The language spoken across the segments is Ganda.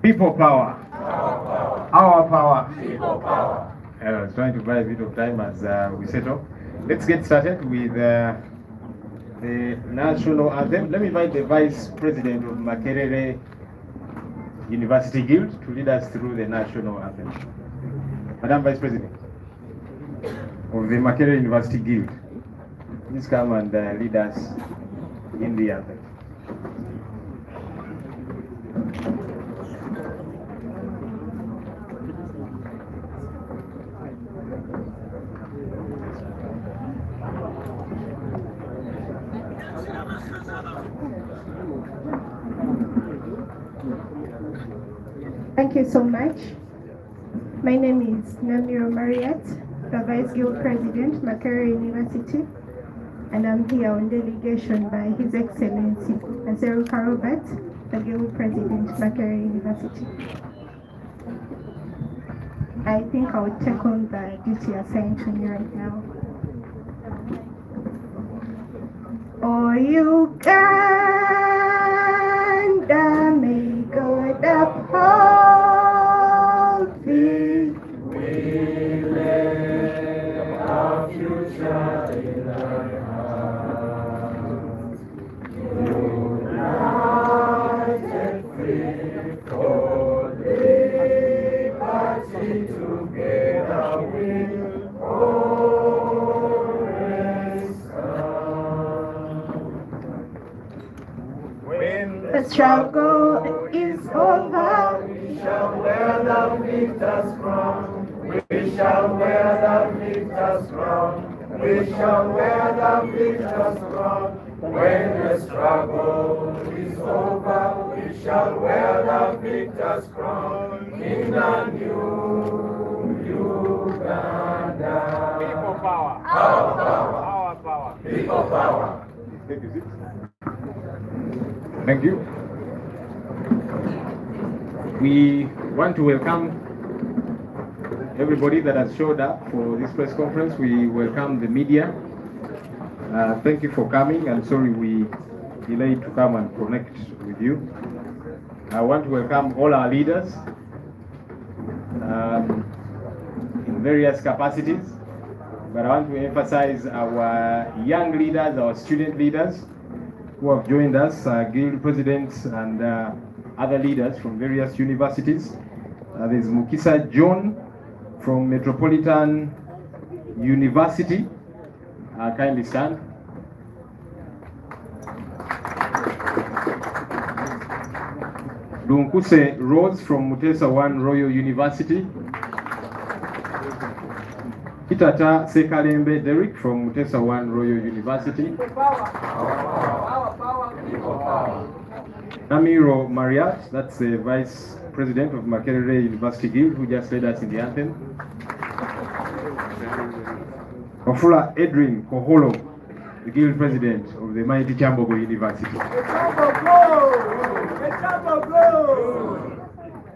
People power. Our power. People power. I was trying to buy a bit of time as we settle. Let's get started with the national anthem. Let me invite the Vice President of Makerere University Guild to lead us through the national anthem. Madam Vice President of the Makerere University Guild, please come and lead us in the anthem. Thank you so much. My name is Namiro Mariat, the Vice Guild President, Makerere University, and I'm here on delegation by His Excellency Azeruka Robert, the Guild President, Makerere University. I think I will take on the duty assigned to me right now. Oh, Uganda, may God uphold thee. We lay our future in thy hands. United free for liberty, together we'll always stand. When The struggle is over. we shall wear the victor's crown. We shall wear the victor's crown. We shall wear the victor's crown. When the struggle is over, we shall wear the victor's crown in the new Uganda. People power. Our power. Our power. People power. Take a seat. Thank you. We want to welcome everybody that has showed up for this press conference. We welcome the media. Thank you for coming. I'm sorry we delayed to come and connect with you. I want to welcome all our leaders in various capacities, but I want to emphasize our young leaders, our student leaders who have joined us, guild presidents and other leaders from various universities. There's Mukisa John from Metropolitan University. Kindly stand. Dunkuse Rose from Mutesa One Royal University. Itata Sekalembe Derek from Mutesa One Royal University. Namiro Mariat, that's the Vice President of Makerere University Guild, who just led us in the anthem. Ofula Edwin Koholo, the Guild President of the mighty Kyambogo University.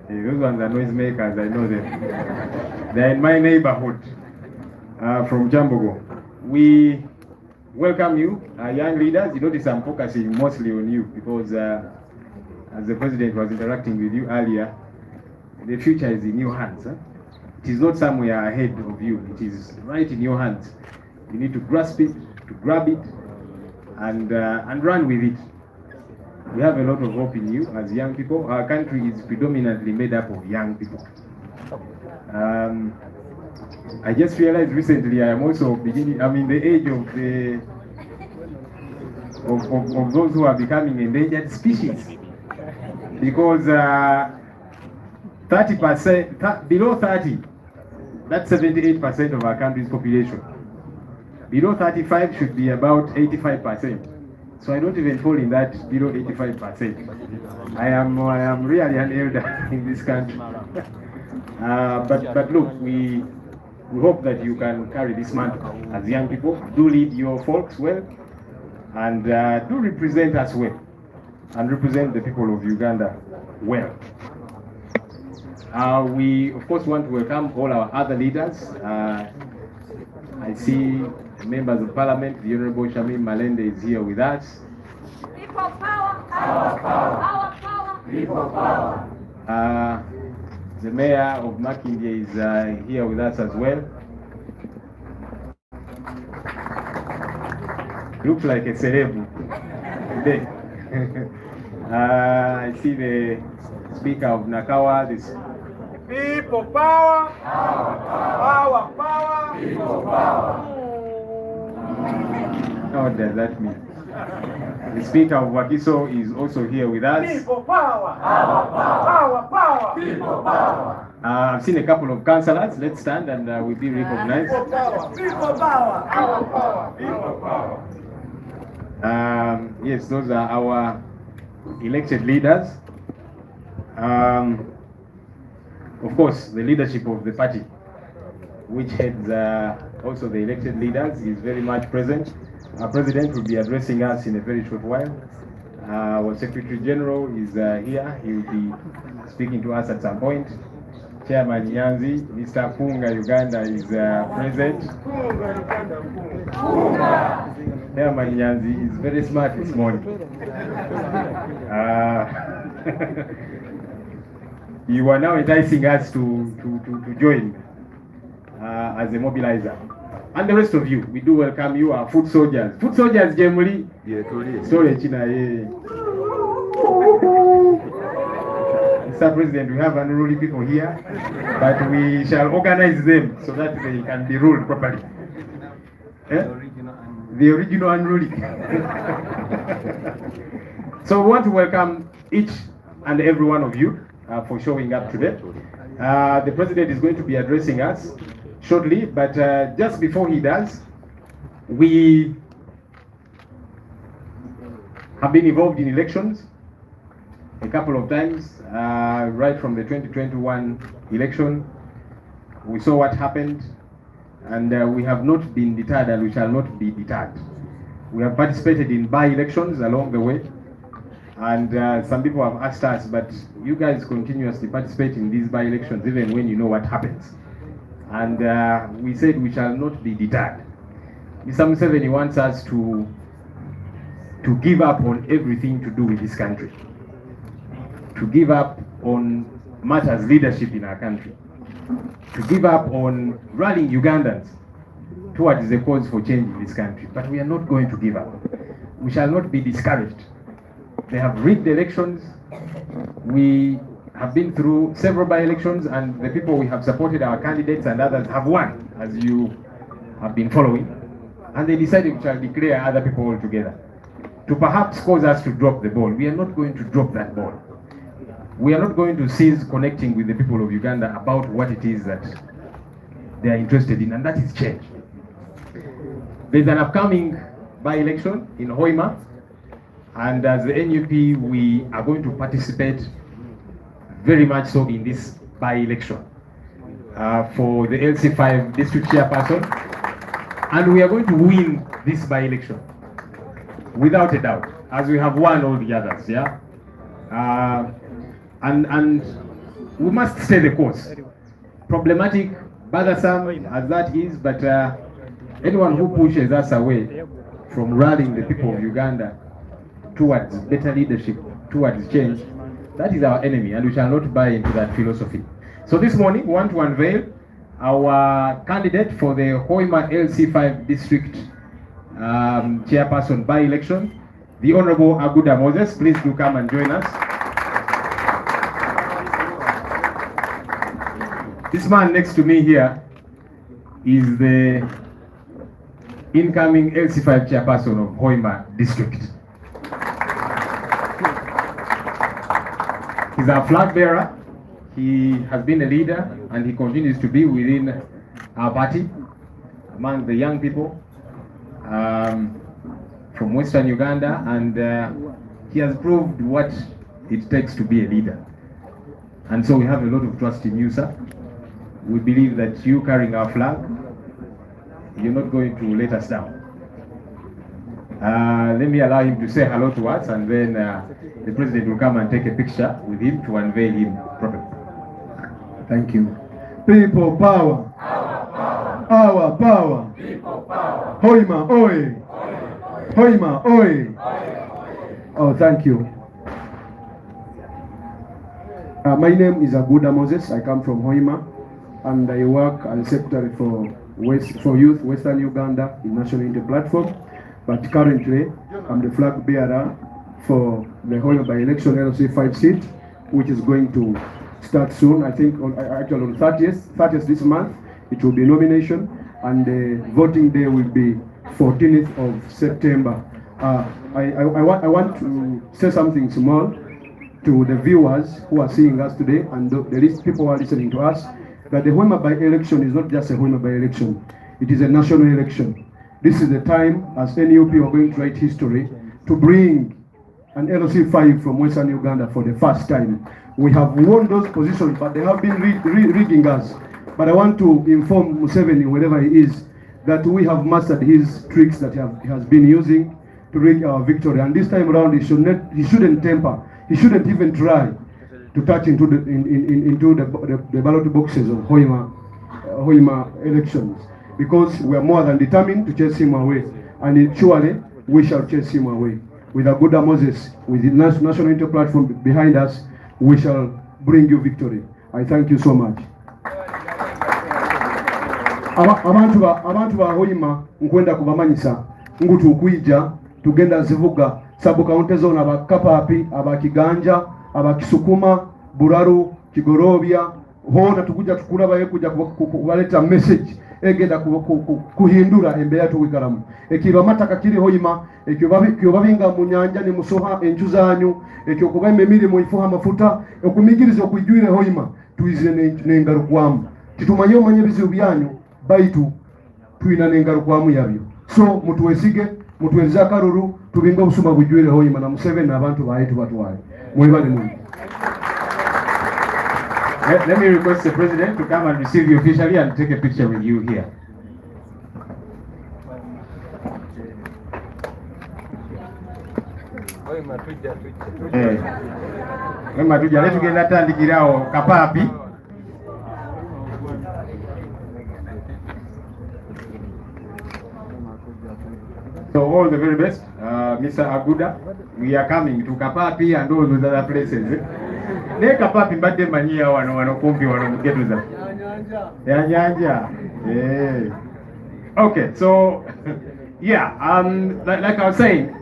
Hey, those ones are noisemakers, I know them. They're in my neighborhood from Kyambogo. We welcome you, young leaders. You notice I'm focusing mostly on you because as the President was interacting with you earlier, the future is in your hands. Huh? It is not somewhere ahead of you. It is right in your hands. You need to grasp it, to grab it, and run with it. We have a lot of hope in you as young people. Our country is predominantly made up of young people. I just realized recently I am also beginning. I'm in the age of those who are becoming endangered species, because 30%, below 30, that's 78% of our country's population. Below 35 should be about 85%. So I don't even fall in that below 85%. I am really an elder in this country. But look, we hope that you can carry this mantle as young people. Do lead your folks well, and do represent us well, and represent the people of Uganda well. We of course want to welcome all our other leaders. I see members of Parliament. The Honorable Shamim Malende is here with us. People power, our power, our power. People power. The mayor of Makindye is here with us as well. Looks like a celeb today. I see the Speaker of Nakawa. This People power. Power, power. People power. what does that mean? The Speaker of Wakiso is also here with us. People power. Power, power. People power. I've seen a couple of councillors. Let's stand and we'll be recognized. People power. People power. Our power. People power. Yes, those are our elected leaders. Of course, the leadership of the party, which heads also the elected leaders, is very much present. Our president will be addressing us in a very short while. Our Secretary General is here. He will be speaking to us at some point. Chairman Nyanzi, Mr. Punga Uganda is present. Chairman Nyanzi is very smart this morning. You are now enticing us to join as a mobilizer. And the rest of you, we do welcome you, our foot soldiers. Foot soldiers, generally. Sorry, China. Mr. President, we have unruly people here, but we shall organize them so that they can be ruled properly. The original unruly. So we want to welcome each and every one of you for showing up today. The President is going to be addressing us shortly, but just before he does, we have been involved in elections a couple of times, right from the 2021 election. We saw what happened, and we have not been deterred, and we shall not be deterred. We have participated in by-elections along the way, and some people have asked us, but you guys continuously participate in these by-elections even when you know what happens. And we said we shall not be deterred. Mr. Museveni wants us to give up on everything to do with this country, to give up on matters leadership in our country, to give up on rallying Ugandans towards the cause for change in this country. But we are not going to give up. We shall not be discouraged. They have rigged the elections. We have been through several by-elections, and the people we have supported, our candidates and others, have won, as you have been following. And they decided we shall declare other people altogether, to perhaps cause us to drop the ball. We are not going to drop that ball. We are not going to cease connecting with the people of Uganda about what it is that they are interested in, and that is change. There's an upcoming by-election in Hoima, and as the NUP, we are going to participate very much so in this by-election for the LC5 district chairperson, and we are going to win this by-election without a doubt, as we have won all the others. Yeah, and we must stay the course. Problematic, bothersome as that is, but anyone who pushes us away from rallying the people of Uganda towards better leadership, towards change, that is our enemy, and we shall not buy into that philosophy. So this morning, we want to unveil our candidate for the Hoima LC5 district chairperson by-election, the Honorable Aguda Moses. Please do come and join us. This man next to me here is the incoming LC5 chairperson of Hoima district. He's our flag bearer. He has been a leader, and he continues to be within our party, among the young people from Western Uganda, and he has proved what it takes to be a leader. And so we have a lot of trust in you, sir. We believe that you carrying our flag, you're not going to let us down. Let me allow him to say hello to us, and then the president will come and take a picture with him to unveil him properly. Thank you. People power. Our power. People power. Hoima oi. Hoima oi. Oh, thank you. My name is Aguda Moses. I come from Hoima, and I work as Secretary for Youth Western Uganda in National Unity Platform. But currently, I'm the flag bearer for the Hoima by-election LC 5 seat, which is going to start soon. I think actually on 30th this month, it will be nomination, and the voting day will be 14th of September. I want to say something small to the viewers who are seeing us today, and the people who are listening to us, that the Hoima by-election is not just a Hoima by-election, it is a national election. This is the time as NUP are going to write history to bring an LC 5 from Western Uganda for the first time. We have won those positions, but they have been rigging us. But I want to inform Museveni, wherever he is, that we have mastered his tricks that he has been using to rig our victory. And this time around, he shouldn't temper. He shouldn't even try to touch into the ballot boxes of Hoima elections, because we are more than determined to chase him away, and surely we shall chase him away. With Aguda Moses, with the National Unity Platform behind us, we shall bring you victory. I thank you so much. Abantu ba Hoima nkwenda kubamanyisa ngutu ukwija tugenda zivuga sabu kaunti zona abakapapi abakiganja abakisukuma Buraru Kigorobya hona tukuja tukulaba kuja kubaleta message egenda kuhindura embeya tuwikaramu ekiba mataka kiri Hoima ekyo babinga mu nyanja ni musoha enjuzanyu ekyo kuba emirimu ifuha mafuta okumigiriza okwijwire Hoima tuizire nengarukwamu titumanyo manye bizibu byanyu baitu tuina nengarukwamu yabyo. So mutuwesige mutuweza karuru tubinga busuma bujwire Hoima na Museveni abantu baitu batwale mwebale mu. Let me request the president to come and receive you officially and take a picture with you here. Hoima tujja letugenda tandikirawo kapapi. So all the very best, Mr. Aguda. We are coming to Kapapi and all those other places. Ne Kapapi mbadde manyia wano kumpi wano mugetuza. Ya nyanja. Okay, so yeah, like I was saying,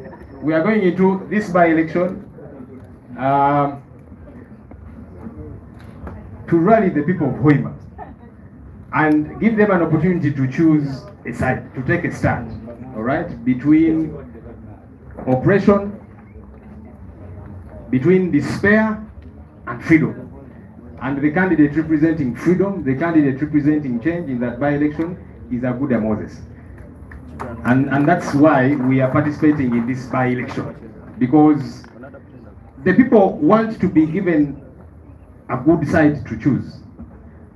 we are going into this by-election to rally the people of Hoima and give them an opportunity to choose a side, to take a stand, all right, between oppression, between despair and freedom. And the candidate representing freedom, the candidate representing change in that by-election is Aguda Moses. And that's why we are participating in this by-election, because the people want to be given a good side to choose.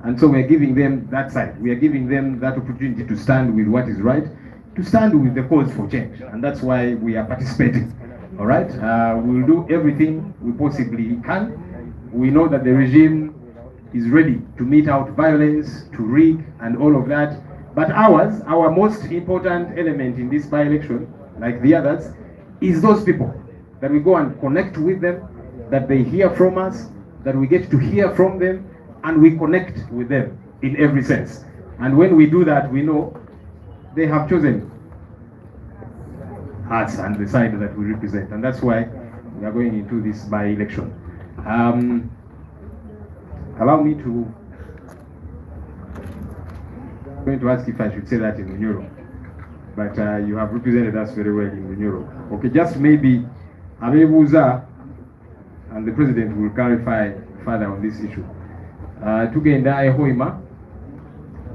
And so we're giving them that side. We are giving them that opportunity to stand with what is right, to stand with the cause for change. And that's why we are participating. All right? We'll do everything we possibly can. We know that the regime is ready to mete out violence, to rig, and all of that. But our most important element in this by-election, like the others, is those people, that we go and connect with them, that they hear from us, that we get to hear from them, and we connect with them in every sense. And when we do that, we know they have chosen us and the side that we represent. And that's why we are going into this by-election. Allow me to... I'm going to ask if I should say that in Lunyoro, but you have represented us very well in Lunyoro. Okay, just maybe Abebuza and the president will clarify further on this issue. Tugenda Hoima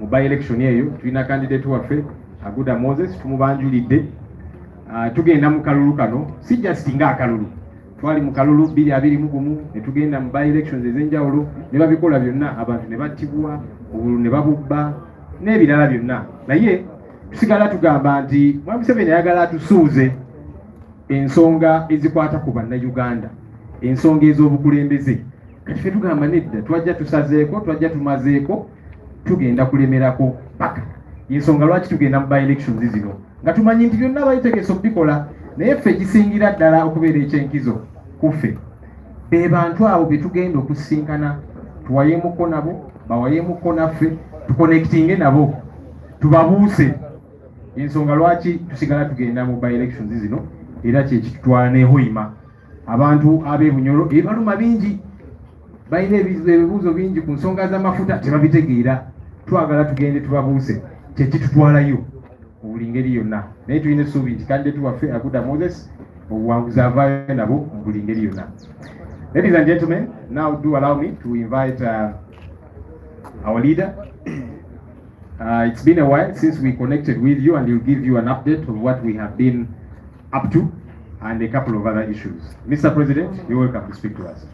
mu by-election yeyo tulina candidate waffe Aguda Moses tumubanjulidde. Tugenda mu kalulu kano si just nga akalulu, twali mu kalulu 2021 ne tugenda mu by-elections ez'enjawulo ne babikola byonna, abantu ne battibwa, obululu ne babubba n'ebirala byonna. Naye tusigala tugamba nti Museveni ayagala atusuuze ensonga ezikwata ku bannayuganda, ensonga ez'obukulembeze. Kati ffe tugamba nedda, twajja tusazeeko, twajja tumazeeko, tugenda kulemerako paka. Ensonga lwaki tugenda mu by-elections zino nga tumanyi nti byonna bayitegese okubikola, naye ffe kisingira ddala okubeera ekyenkizo ku ffe be bantu abo betugenda okusinkana tuwayemuko nabo bawayemuko naffe tuconnectinge nabo tubabuuse ensonga lwaki tusigala tugenda mu by elections zino era kyekitutwala ne Hoima abantu ab'Ebunyoro ebaluma bingi balina ebibuuzo bingi ku nsonga z'amafuta tebabitegeera twagala tugende tubabuuse kyekitutwalayo mu buli ngeri yonna naye tulina essuubi nti kandidate waffe Aguda Moses obuwanguzi avaayo nabo mu buli ngeri yonna. Ladies and gentlemen, now do allow me to invite our leader. It's been a while since we connected with you, and he'll give you an update of what we have been up to and a couple of other issues. Mr. President, you're welcome to speak to us.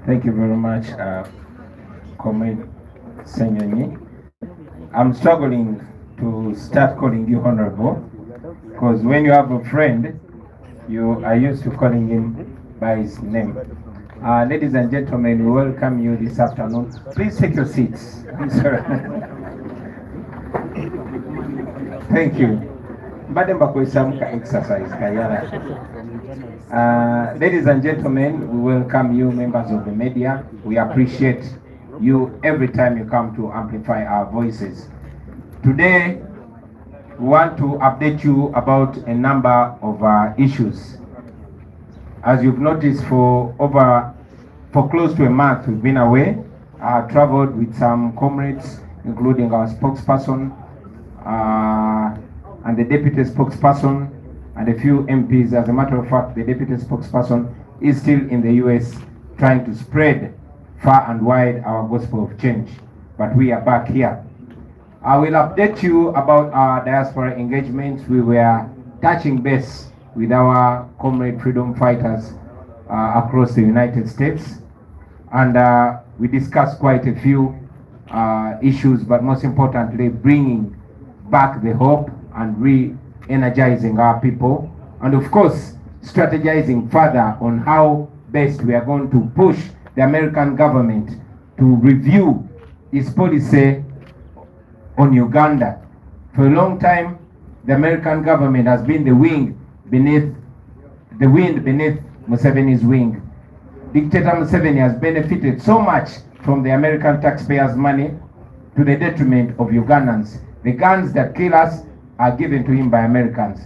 Thank you very much, Comrade Senyonyi. I'm struggling to start calling you honorable, because when you have a friend, you are used to calling him by his name. Ladies and gentlemen, we welcome you this afternoon. Please take your seats. I'm sorry. Thank you. Madam Bakoisamka exercise. Ladies and gentlemen, we welcome you, members of the media. We appreciate you every time you come to amplify our voices. Today, we want to update you about a number of issues. As you've noticed, for close to a month, we've been away. I traveled with some comrades, including our spokesperson and the deputy spokesperson and a few MPs. As a matter of fact, the deputy spokesperson is still in the US trying to spread far and wide our gospel of change. But we are back here. I will update you about our diaspora engagements. We were touching base with our comrade freedom fighters across the United States. And we discussed quite a few issues, but most importantly, bringing back the hope and re-energizing our people. And of course, strategizing further on how best we are going to push the American government to review its policy on Uganda. For a long time, the American government has been the wind beneath Museveni's wing. Dictator Museveni has benefited so much from the American taxpayers' money to the detriment of Ugandans. The guns that kill us are given to him by Americans.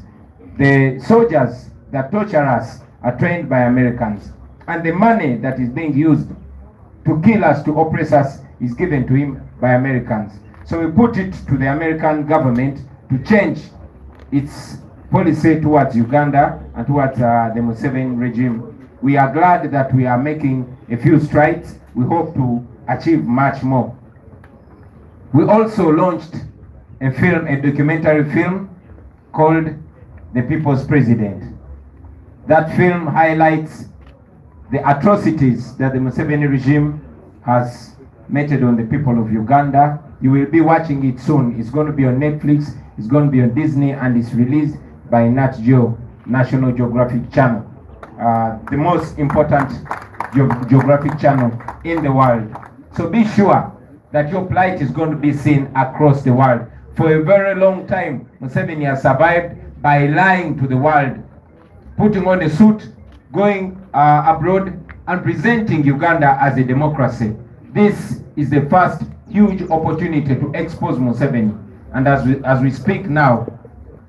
The soldiers that torture us are trained by Americans. And the money that is being used to kill us, to oppress us, is given to him by Americans. So we put it to the American government to change its policy towards Uganda and towards the Museveni regime. We are glad that we are making a few strides. We hope to achieve much more. We also launched a documentary film called The People's President. That film highlights the atrocities that the Museveni regime has meted on the people of Uganda. You will be watching it soon. It's going to be on Netflix, it's going to be on Disney, and it's released by Nat Geo, National Geographic Channel, the most important geographic channel in the world. So be sure that your plight is going to be seen across the world. For a very long time, Museveni has survived by lying to the world, putting on a suit, going abroad, and presenting Uganda as a democracy. This is the first huge opportunity to expose Museveni. And as we speak now,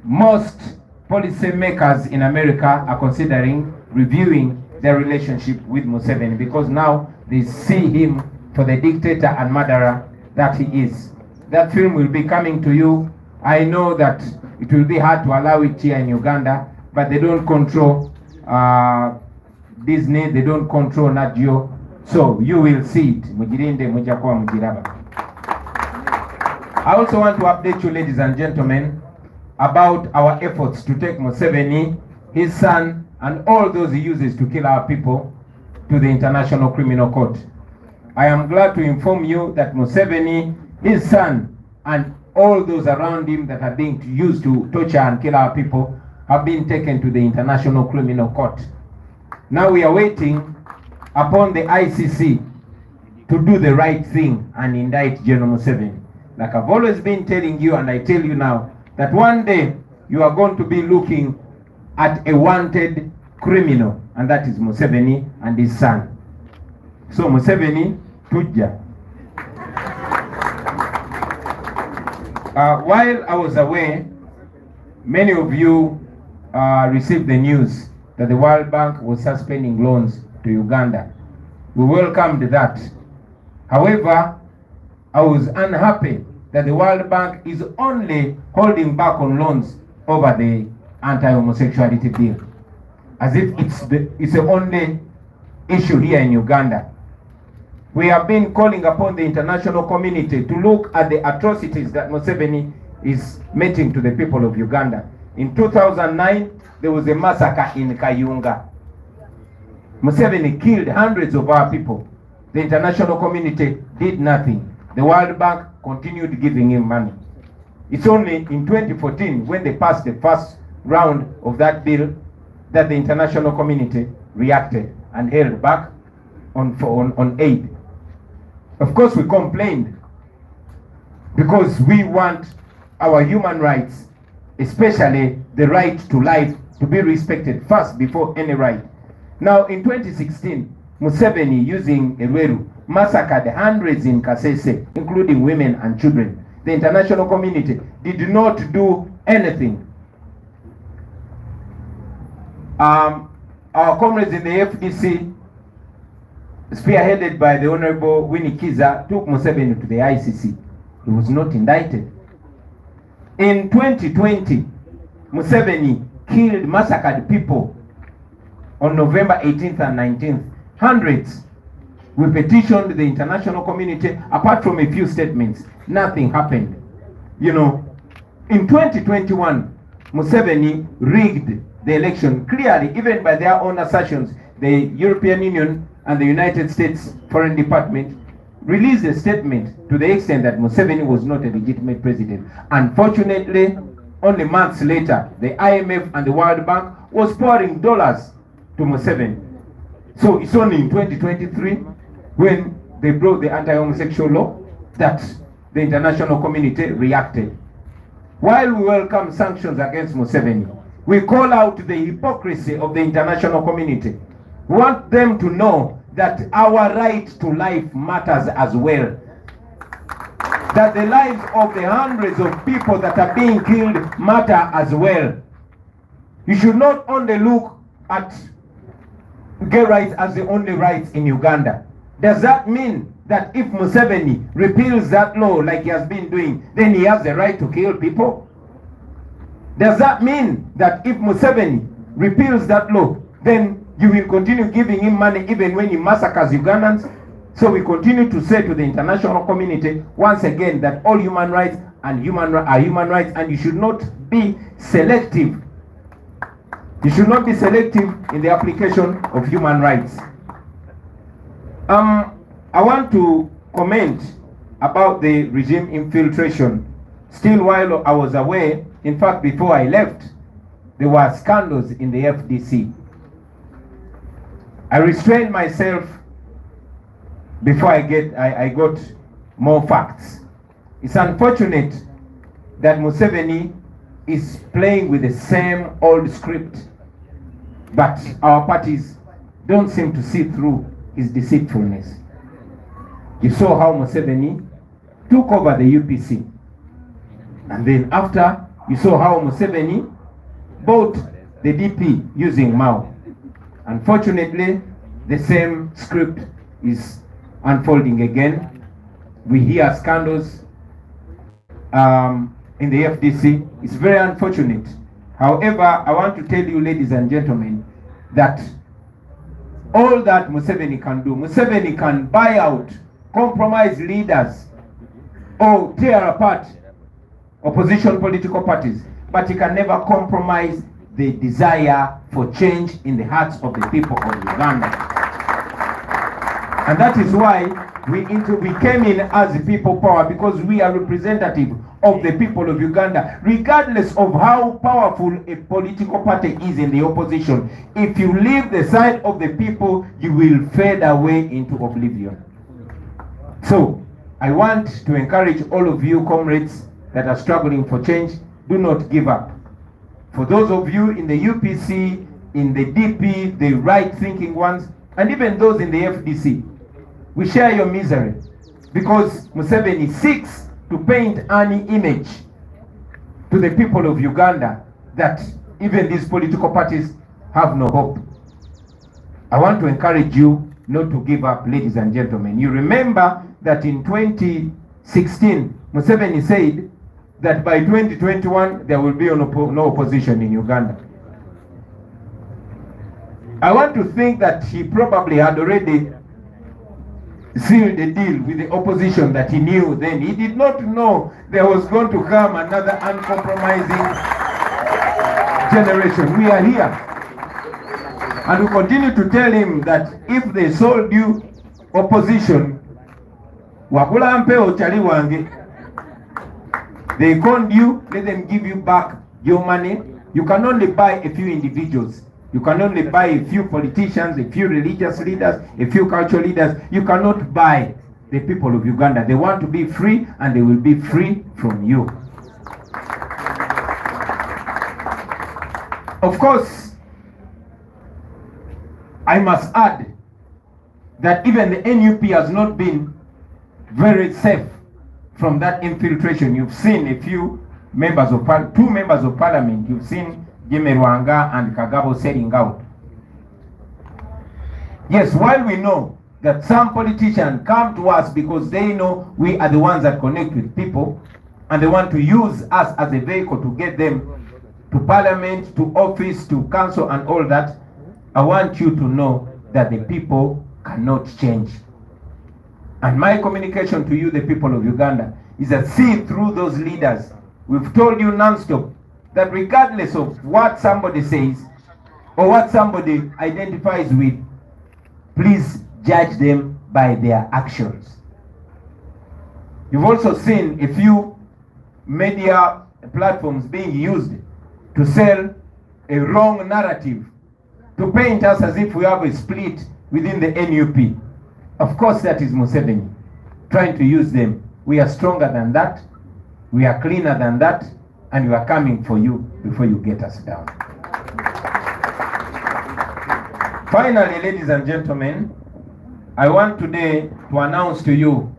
most policy makers in America are considering reviewing their relationship with Museveni, because now they see him for the dictator and murderer that he is. That film will be coming to you. I know that it will be hard to allow it here in Uganda, but they don't control Disney, they don't control Nat Geo, so you will see it. I also want to update you, ladies and gentlemen, about our efforts to take Museveni, his son, and all those he uses to kill our people to the International Criminal Court. I am glad to inform you that Museveni, his son, and all those around him that are being used to torture and kill our people have been taken to the International Criminal Court. Now we are waiting upon the ICC to do the right thing and indict General Museveni. Like I've always been telling you, and I tell you now, that one day you are going to be looking at a wanted criminal, and that is Museveni and his son. So Museveni, tujja. While I was away, many of you received the news that the World Bank was suspending loans to Uganda. We welcomed that. However, I was unhappy that the World Bank is only holding back on loans over the anti-homosexuality bill, as if it's the only issue here in Uganda. We have been calling upon the international community to look at the atrocities that Museveni is making to the people of Uganda. In 2009, there was a massacre in Kayunga. Museveni killed hundreds of our people. The international community did nothing. The World Bank continued giving him money. It's only in 2014, when they passed the first round of that bill, that the international community reacted and held back on aid. Of course, we complained because we want our human rights, especially the right to life, to be respected first before any right. Now, in 2016, Museveni, using Elweru, massacred hundreds in Kasese, including women and children. The international community did not do anything. Our comrades in the FDC, spearheaded by the Honorable Winnie Kiza, took Museveni to the ICC. He was not indicted. In 2020, Museveni massacred people on November 18th and 19th. Hundreds. We petitioned the international community. Apart from a few statements, nothing happened. You know, in 2021, Museveni rigged the election clearly, even by their own assertions. The European Union and the United States Foreign Department released a statement to the extent that Museveni was not a legitimate president. Unfortunately, only months later, the IMF and the World Bank was pouring dollars to Museveni. So it's only in 2023, when they brought the anti-homosexual law, that the international community reacted. While we welcome sanctions against Museveni, we call out the hypocrisy of the international community. We want them to know that our right to life matters as well. That the lives of the hundreds of people that are being killed matter as well. You should not only look at gay rights as the only rights in Uganda. Does that mean that if Museveni repeals that law like he has been doing, then he has the right to kill people? Does that mean that if Museveni repeals that law, then you will continue giving him money even when he massacres Ugandans? So we continue to say to the international community once again that all human rights are human rights, and you should not be selective. You should not be selective in the application of human rights. I want to comment about the regime infiltration. Still, while I was away, in fact, before I left, there were scandals in the FDC. I restrained myself before I got more facts. It's unfortunate that Museveni is playing with the same old script, but our parties don't seem to see through his deceitfulness. You saw how Museveni took over the UPC. And then after, you saw how Museveni bought the DP using Mao. Unfortunately, the same script is unfolding again. We hear scandals in the FDC. It's very unfortunate. However, I want to tell you, ladies and gentlemen, that all that Museveni can do, Museveni can buy out, compromise leaders, or tear apart opposition political parties, but he can never compromise the desire for change in the hearts of the people of Uganda. And that is why we came in as the people power, because we are representative of the people of Uganda, regardless of how powerful a political party is in the opposition. If you leave the side of the people, you will fade away into oblivion. So I want to encourage all of you comrades that are struggling for change, do not give up. For those of you in the UPC, in the DP, the right-thinking ones, and even those in the FDC, we share your misery because Museveni seeks to paint an image to the people of Uganda that even these political parties have no hope. I want to encourage you not to give up, ladies and gentlemen. You remember that in 2016, Museveni said that by 2021, there will be no opposition in Uganda. I want to think that he probably had already sealed a deal with the opposition that he knew then. He did not know there was going to come another uncompromising generation. We are here. And we continue to tell him that if they sold you opposition, wakulampe ochali wange. They conned you, let them give you back your money. You can only buy a few individuals. You can only buy a few politicians, a few religious leaders, a few cultural leaders. You cannot buy the people of Uganda. They want to be free and they will be free from you. Of course, I must add that even the NUP has not been very safe from that infiltration. You've seen a few members of two members of parliament. You've seen Jimmy Rwanga and Kagabo selling out. Yes, while we know that some politicians come to us because they know we are the ones that connect with people and they want to use us as a vehicle to get them to parliament, to office, to council and all that, I want you to know that the people cannot change. And my communication to you, the people of Uganda, is that see through those leaders. We've told you non-stop that regardless of what somebody says or what somebody identifies with, please judge them by their actions. You've also seen a few media platforms being used to sell a wrong narrative, to paint us as if we have a split within the NUP. Of course, that is Museveni trying to use them. We are stronger than that, we are cleaner than that, and we are coming for you before you get us down. Finally, ladies and gentlemen, I want today to announce to you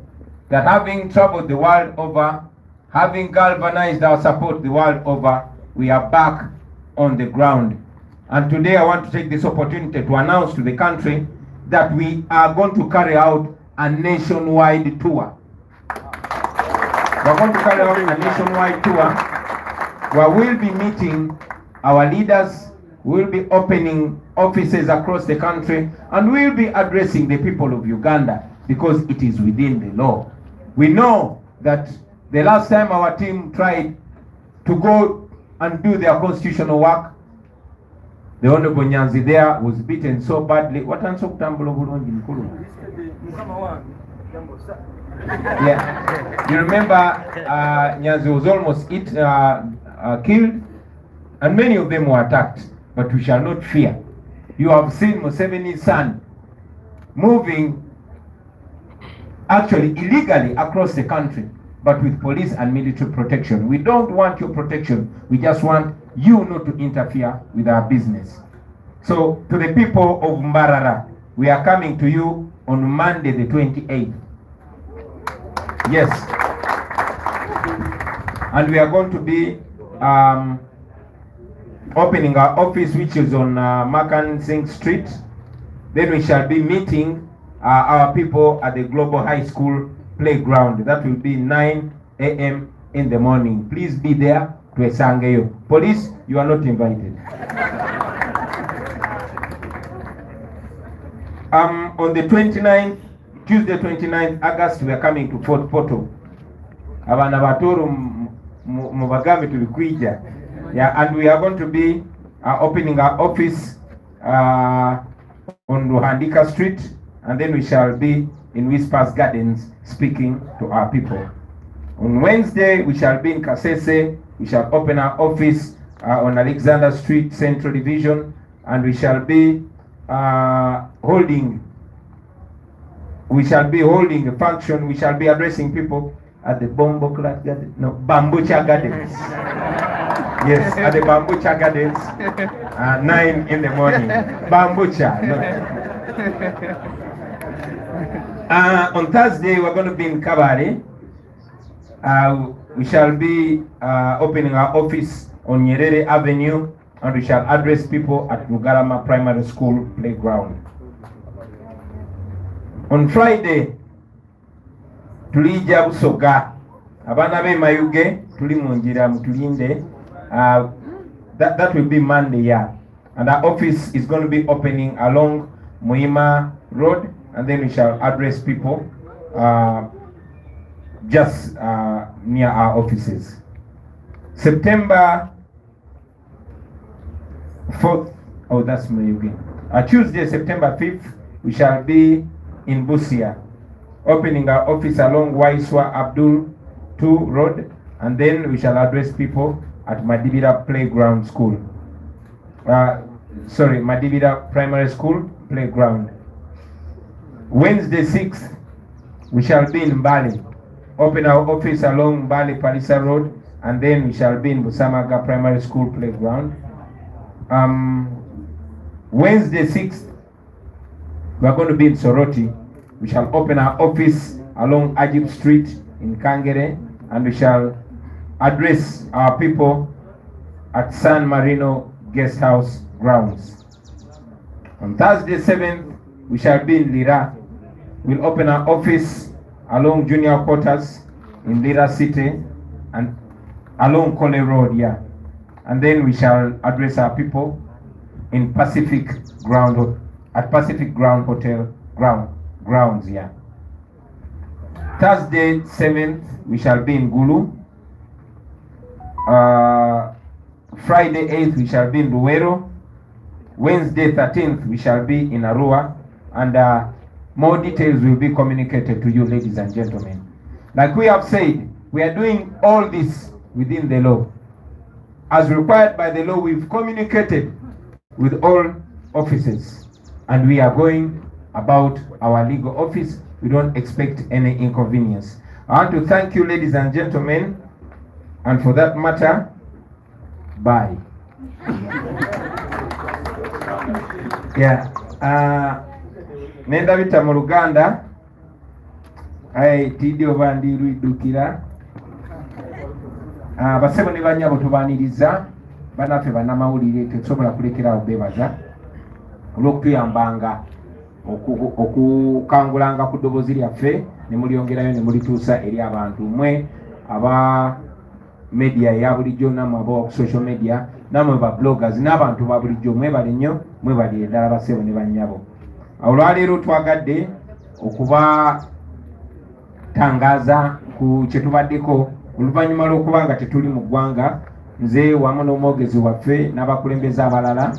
that having traveled the world over, having galvanized our support the world over, we are back on the ground. And today I want to take this opportunity to announce to the country that we are going to carry out a nationwide tour. We're going to carry out a nationwide tour where we'll be meeting our leaders, we'll be opening offices across the country, and we'll be addressing the people of Uganda because it is within the law. We know that the last time our team tried to go and do their constitutional work, the Honorable Nyanzi there was beaten so badly. Yeah, you remember Nyanzi was almost killed, and many of them were attacked. But we shall not fear. You have seen Museveni's son moving actually illegally across the country, but with police and military protection. We don't want your protection. We just want you not to interfere with our business. So to the people of Mbarara, we are coming to you on Monday the 28th. Yes. And we are going to be opening our office, which is on Makan Singh Street. Then we shall be meeting our people at the Global High School playground. That will be 9 a.m. in the morning. Please be there to Esangeyo. Police, you are not invited. On the 29th, Tuesday 29th August, we are coming to Fort Portal. Abana batoro mubagame tulikuija. Yeah, and we are going to be opening our office on Ruhandika Street, and then we shall be in Whispers Gardens speaking to our people. On Wednesday, we shall be in Kasese. We shall open our office on Alexander Street, Central Division, and we shall be holding we shall be holding a function. We shall be addressing people at the Bambucha Gardens. Yes, at the Bambucha Gardens, 9 in the morning. Bambucha. No. On Thursday, we're going to be in Kabale. We shall be opening our office on Nyerere Avenue, and we shall address people at Mugarama Primary School playground. On Friday, tulija Busoga, abana be Mayuge, tuli munjira mutulinde. That will be Monday, yeah. And our office is going to be opening along Muhima Road, and then we shall address people just near our offices. September 4th, oh that's Mayuge. Tuesday, September 5th, we shall be in Busia, opening our office along Waiswa Abdul 2 Road, and then we shall address people at Madibira Playground School. Madibira Primary School Playground. Wednesday 6th, we shall be in Mbale, open our office along Mbale Palisa Road, and then we shall be in Busamaga Primary School Playground. Wednesday 6th, we are going to be in Soroti. We shall open our office along Ajib Street in Kangere, and we shall address our people at San Marino Guest House grounds. On Thursday 7th, we shall be in Lira. We'll open our office along Junior Quarters in Lira City and along Kole Road, yeah. And then we shall address our people in Pacific Ground Hotel grounds, yeah. Thursday 7th, we shall be in Gulu. Friday 8th, we shall be in Luwero. Wednesday 13th, we shall be in Arua. And more details will be communicated to you, ladies and gentlemen. Like we have said, we are doing all this within the law. As required by the law, we've communicated with all offices, and we are going about our legal office. We don't expect any inconvenience. I want to thank you, ladies and gentlemen, and for that matter, bye. Yeah. Nenda bita mu Luganda, tidio bandi lwidukira. Basebo ne banyabo tubaniriza, banaffe bannamawulire tetusobola kulekerawo bebaza olw'okutuyambanga okukangulanga ku ddoboozi lyaffe ne mulyongerayo ne mulituusa eri abantu mmwe aba media ya bulijjo, namwe aba social media, namwe ba bloggers n'abantu ba bulijjo, mwebale nnyo, mwebale ddala basebo ne bannyabo. Olwaleero twagadde okubatangaza ku kye tubaddeko oluvannyuma lw'okuba nga tetuli mu ggwanga. Nze wamu n'omwogezi waffe n'abakulembeze abalala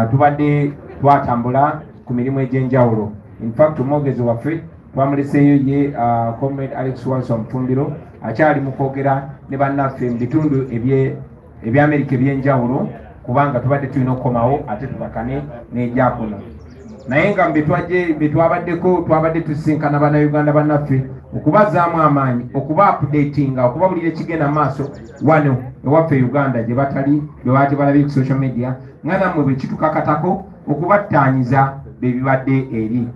tubadde twatambula ku mirimu egy'enjawulo. In fact, omwogezi waffe twamuleseeyo ye Comrade Alex Walson Mufumbiro akyali mu kwogera ne bannaffe mu bitundu eby'Amerika eby'enjawulo, kubanga tubadde tulina okukomawo ate tubakane n'ejja kuno. Naye nga betwabaddeko twabadde tusisinkana bannayuganda bannaffe okubazaamu amaanyi, okuba updatinga, okubabulira ekigenda maaso wano ewaffe Uganda gye batali, bye baate balabye ku social media, nga nammwe bwe kitukakatako okubattaanyiza bebibadde eri.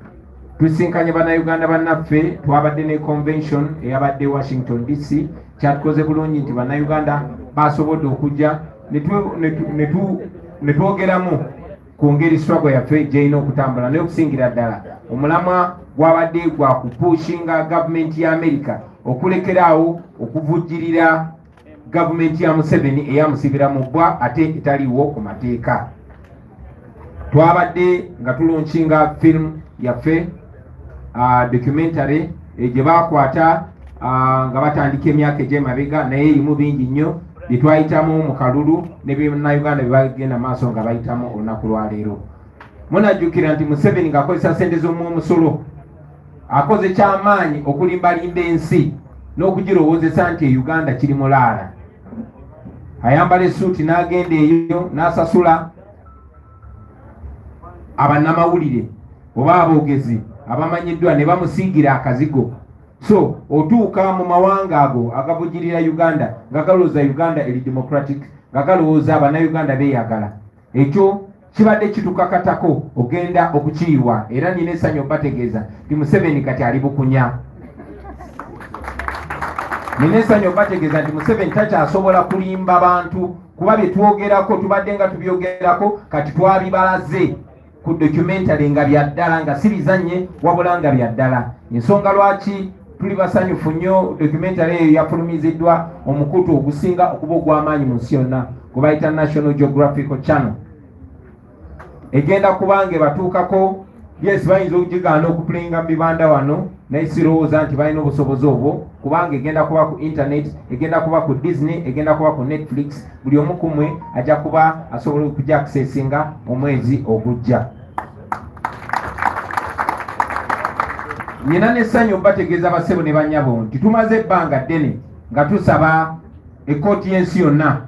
Tusisinkanye bannayuganda bannaffe, twabadde ne convention eyabadde Washington DC. Kyatukoze bulungi nti bannayuganda basobodde okujja ne twogeramu ku ngeri struggle yaffe gy'erina okutambula, naye okusingira ddala omulamwa gwabadde gwa kupushinga gavumenti ya Amerika okulekeraawo okuvujjirira gavumenti ya Museveni eyamusibira mu bbwa ate etaliiwo ku mateeka. Twabadde nga tulunkinga film yaffe documentary gye baakwata nga batandika emyaka egy'emabega, naye erimu bingi nnyo bye twayitamu mu kalulu ne bannayuganda bye bagenda maaso nga bayitamu olunaku lwaleero. Munajjukira nti Museveni ng'akozesa ssente z'omusolo akoze kyamaanyi okulimbalimba ensi n'okugirowoozesa nti Uganda kiri mulaala. Ayambala essuuti n'agenda eyo n'asasula abannamawulire oba aboogezi abamanyiddwa ne bamusiigira akazigo. So otuuka mu mawanga ago agavujirira Uganda nga galowooza Uganda eri democratic, nga galowooza abannayuganda beeyagala. Ekyo kibadde kitukakatako ogenda okukiirwa, era nina essanyu obategeeza nti Museveni kati ali bukunya. Nina essanyu obategeeza nti Museveni takyasobola kulimba bantu, kuba bye twogerako tubadde nga tubyogerako kati twabibalaze ku documentary nga bya ddala, nga si bizannye wabula nga bya ddala. Ensonga lwaki tuli basanyufu nnyo documentary eyo yafulumiziddwa omukutu ogusinga okuba ogw'amaanyi mu nsi yonna gwe bayita National Geographical Channel. Egenda kubanga ebatuukako, yes bayinza okugigaana okupulayinga mu bibanda wano, naye sirowooza nti balina obusobozi obwo, kubanga egenda kuba ku internet, egenda kuba ku Disney, egenda kuba ku Netflix. Buli omu ku mmwe ajja kuba asobola okujja akusesinga omwezi ogujja. Nina n'essanyu bategeeza basebo ne bannyabo nti tumaze ebbanga ddene nga tusaba ekkooti y'ensi yonna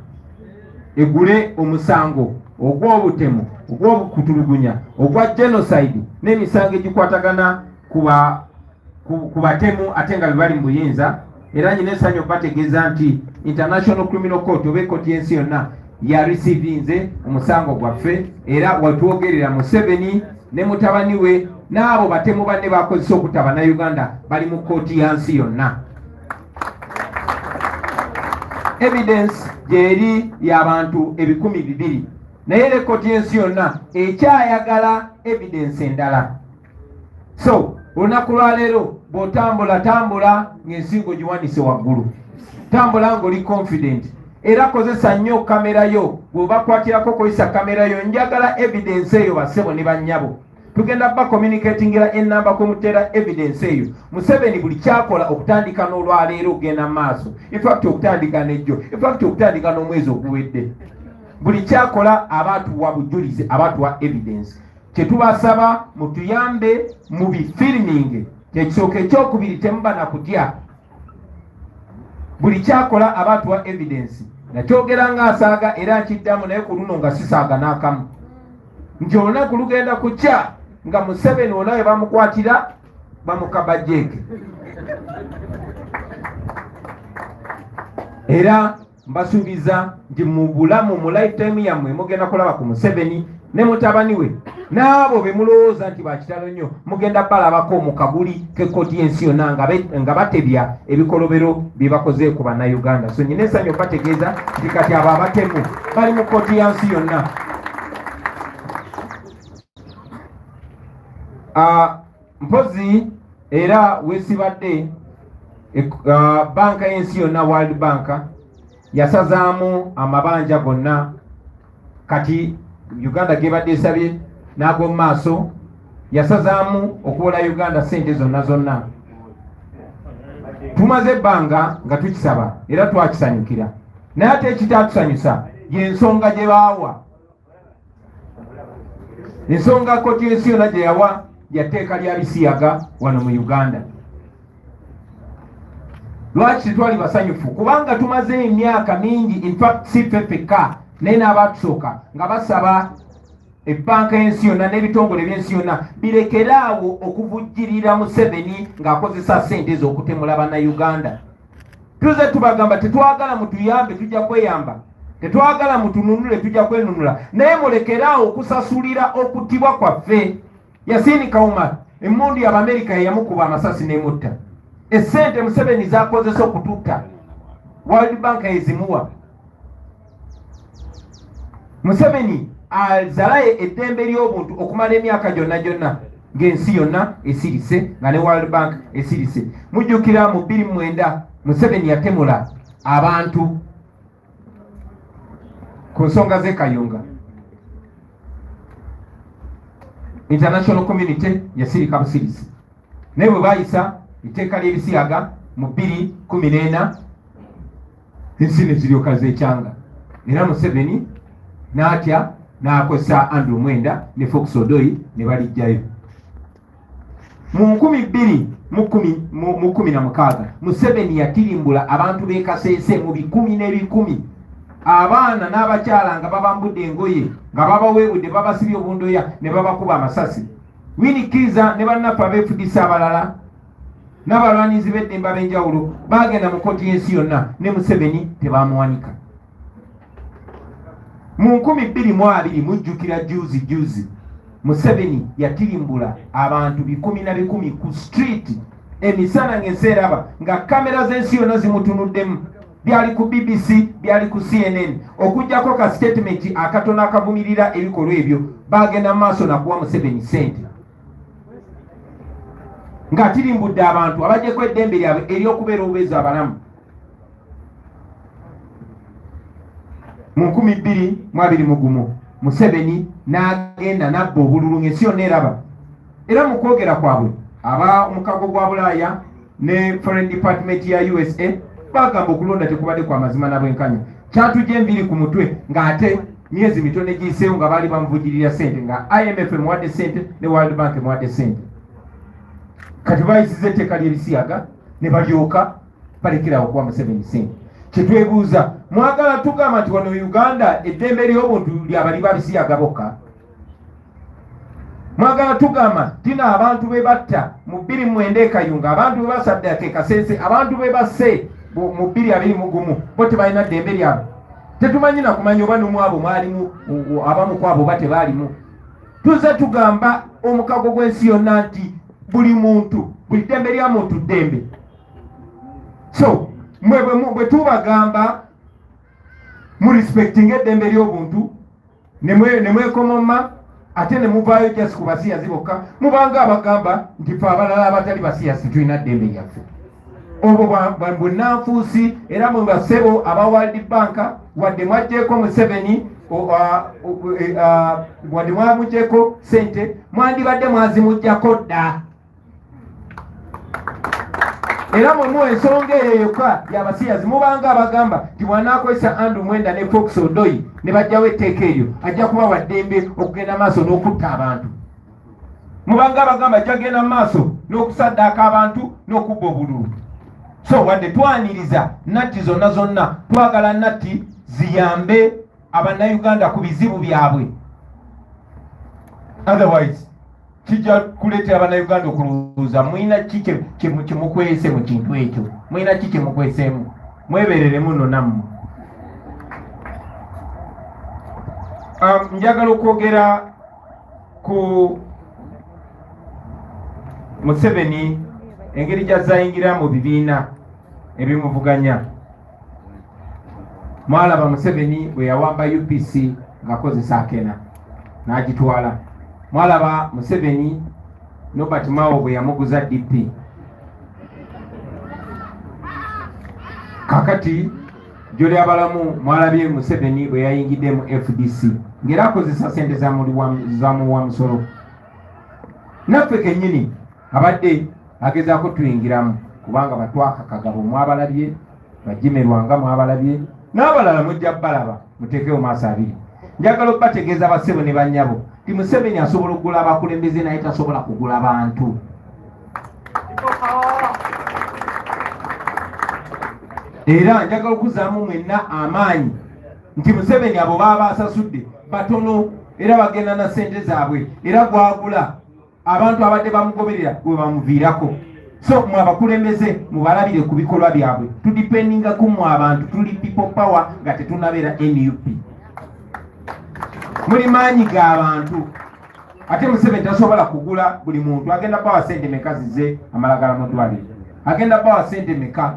egule omusango ogw'obutemu, ogw'obukutulugunya, ogwa genocide n'emisango egikwatagana ku batemu ate nga bali mu buyinza. Era nyina essanyu bategeeza nti International Criminal Court oba ekkooti y'ensi yonna ya receivinze omusango gwaffe, era watwogerera Museveni ne mutabani we n'abo batemu banne bakozesa okutaba na Uganda bali mu kkooti ya nsi yonna. Evidence gyeri y'abantu 200,000, naye ekkooti y'ensi yonna ekyayagala evidence endala. So olunaku lwa leero bw'otambula ng'ensingo giwanise waggulu, tambula ng'oli confident, era kozesa nnyo kamera yo. Bw'obakwatirako kozesa kamera yo, njagala evidence eyo basebo ne bannyabo. Tugenda ba communicatingira ennamba ko mutera evidence eyo. Museveni buli kyakola okutandika n'olwaleero ogenda maaso, in fact okutandika n'ejjo, in fact okutandika n'omwezi oguwedde, buli kyakola abatuwa bujulizi, abatuwa evidence. Kyetubasaba mutuyambe mu bifilming, kyekisooka ekyokubiri temuba na kutya. Buli kyakola abatuwa evidence. Nakyogera ng'asaaga era nkiddamu, naye ku luno nga sisaaga n'akamu, nti olunaku lugenda kukya nga Museveni wonna we bamukwatira bamukaba jeeke. Era mbasuubiza nti mu bulamu mu lifetime yammwe mugenda kulaba ku Museveni ne mutabani we n'abo be mulowooza nti bakitalo nnyo, mugenda balabako mu kabuli k'ekkooti y'ensi yonna nga batebya ebikolobero bye bakoze ku bannayuganda. So nyina essanyu bategeeza nti kati abo abatemu bali mu kkooti ya nsi yonna. Mpozi era weesibadde banka y'ensi yonna World Bank yasazaamu amabanja gonna, kati Uganda gebadde esabye n'ag'omu maaso yasazaamu okuwola Uganda sente zonna. Tumaze ebbanga nga tukisaba era twakisanyukira, naye ate ekitatusanyusa y'ensonga gye baawa. Ensonga kkooti y'ensi yonna gye yawa yateeka lya bisiyaga wano mu Uganda. Lwaki tetwali basanyufu? Kubanga tumaze emyaka mingi, in fact si ffeffekka naye n'abatusooka nga basaba ebbanka y'ensi yonna n'ebitongole by'ensi yonna birekeraawo okuvujjirira Museveni ng'akozesa ssente z'okutemula bannayuganda. Tuze tubagamba tetwagala mutuyambe tujja kweyamba, tetwagala mutununule tujja kwenunula, naye mulekeraawo okusasulira okuttibwa kwaffe. Yasini Kauma emmundu y'Abamerika yamukuba amasasi n'emutta. Essente Museveni z'akozesa okututta World Bank ezimuwa. Museveni azalaye eddembe ly'obuntu okumala emyaka gyonna ng'ensi yonna esirise nga ne World Bank esirise. Mujjukira mu 2009 Museveni yatemula abantu ku nsonga z'e Kayunga. International community yasirika busirisi, naye bwe bayisa etteeka ly'ebisiyaga mu 2014 ensi ne ziryoka zeekyanga, era Museveni n'atya n'akozesa Andrew Mwenda ne Fox Odoi ne balijjayo. Mu 2016 Museveni yatirimbula abantu b'e Kasese mu 10,000, abaana n'abakyala nga babambudde engoye nga babaweebudde babasibye obundoya ne babakuba amasasi. Winnie ne bannaffe abeefudisa abalala n'abalwanizi b'eddembe ab'enjawulo baagenda mu kkooti y'ensi yonna ne Museveni tebaamuwanika. Mu 2020 mujjukira juzi Museveni yatirimbula abantu 10 ku street emisana ng'enseeraba nga kamera z'ensi yonna zimutunuddemu. Byali ku BBC, byali ku CNN, okujjako ka statement akatono akavumirira ebikolwa ebyo. Baagenda maaso nakuwa Museveni sente ng'atirimbudde abantu abajjeko eddembe lyabwe ery'okubeera obubeezi abalamu. Mu 2021 Museveni n'agenda n'abba obululu ng'ensi yonna eraba. Era mu kwogera kwabwe aba omukago gwa Bulaaya ne Foreign Department ya USA bagamba okulonda tekubadde kwa mazima na bwenkanya. Kyatujja enviiri ku mutwe ng'ate myezi mitono egiyiseewo nga baali bamuvugirira sente, nga IMF emuwadde sente ne World Bank emuwadde sente. Kati bayisiza etteeka ly'ebisiyaga ne balyoka balekerawo okuwa Museveni sente. Kyetwebuuza, mwagala tugamba nti wano Uganda eddembe ly'obuntu lyabali babisiyaga bokka? Mwagala tugamba tina abantu be batta mu 2009 ekayunga, abantu be basadde Kasense, abantu be basse mu 2021 bo tebalina ddembe lyabwe? Tetumanyi na kumanya oba n'omu abo mwalimu abamu ku abo bate baalimu. Tuze tugamba omukago gw'ensi yonna nti buli muntu, buli ddembe lya muntu ddembe. So bwe tubagamba mu respecting eddembe ly'obuntu ne mwekomoma ate ne muvaayo just ku basiyazi bokka, mubanga abagamba nti fe abalala abatali basiyazi tulina ddembe lyaffe. Obwo bwennanfuusi era mu basebo aba World Bank wadde mwaggyeko Museveni wadde mwamuggyeko sente mwandibadde mwazimuggyako dda. Era mu ensonga eyo yokka y'abasiyazi mubanga abagamba nti bw'anaakozesa Andrew Mwenda ne Fox Odoi ne bajjawo etteeka eryo ajja kuba wa ddembe okugenda maaso n'okutta abantu. Mubanga abagamba ajja genda maaso n'okusaddaaka abantu n'okubba obululu. So wadde twaniriza natti zonna twagala natti ziyambe abannayuganda ku bizibu byabwe. Otherwise kijja kuleetera abannayuganda okulowooza mulina ki kyemukwese mu kintu ekyo, mulina ki kyemukweseemu, mwebereremu nno nammwe. Njagala okwogera ku Museveni engeri gy'azayingira mu bibiina ebimuvuganya. Mwalaba Museveni bwe yawamba UPC ng'akozesa akena n'agitwala. Mwalaba Museveni Norbert Mao bwe yamuguza DP. Kakati gy'oli abalamu mwalabye Museveni bwe yayingidde mu FDC ng'era akozesa sente zamuwa musolo. Naffe kennyini abadde agezaako tuyingiramu kubanga batwaka kagabo mwabalabye, bajimerwanga mwabalabye, n'abalala mujja balaba muteekewo maaso abiri. Njagala okubategeeza basebo ne bannyabo ti Museveni asobola okugula abakulembeze naye tasobola kugula bantu. Era njagala okuzaamu mwenna amaanyi nti Museveni abo baba asasudde batono era bagenda na sente zaabwe era gwagula abantu abadde bamugoberera bwe bamuviirako. So mwe abakulembeze mubalabire ku bikolwa byabwe, tudipendinga ku mwe abantu, tuli people power nga tetunabeera NUP. Muli maanyi g'abantu ate Museveni tasobola kugula buli muntu. Agenda bawa sente meka zize amalagala mu ddwaliro, agenda bawa sente meka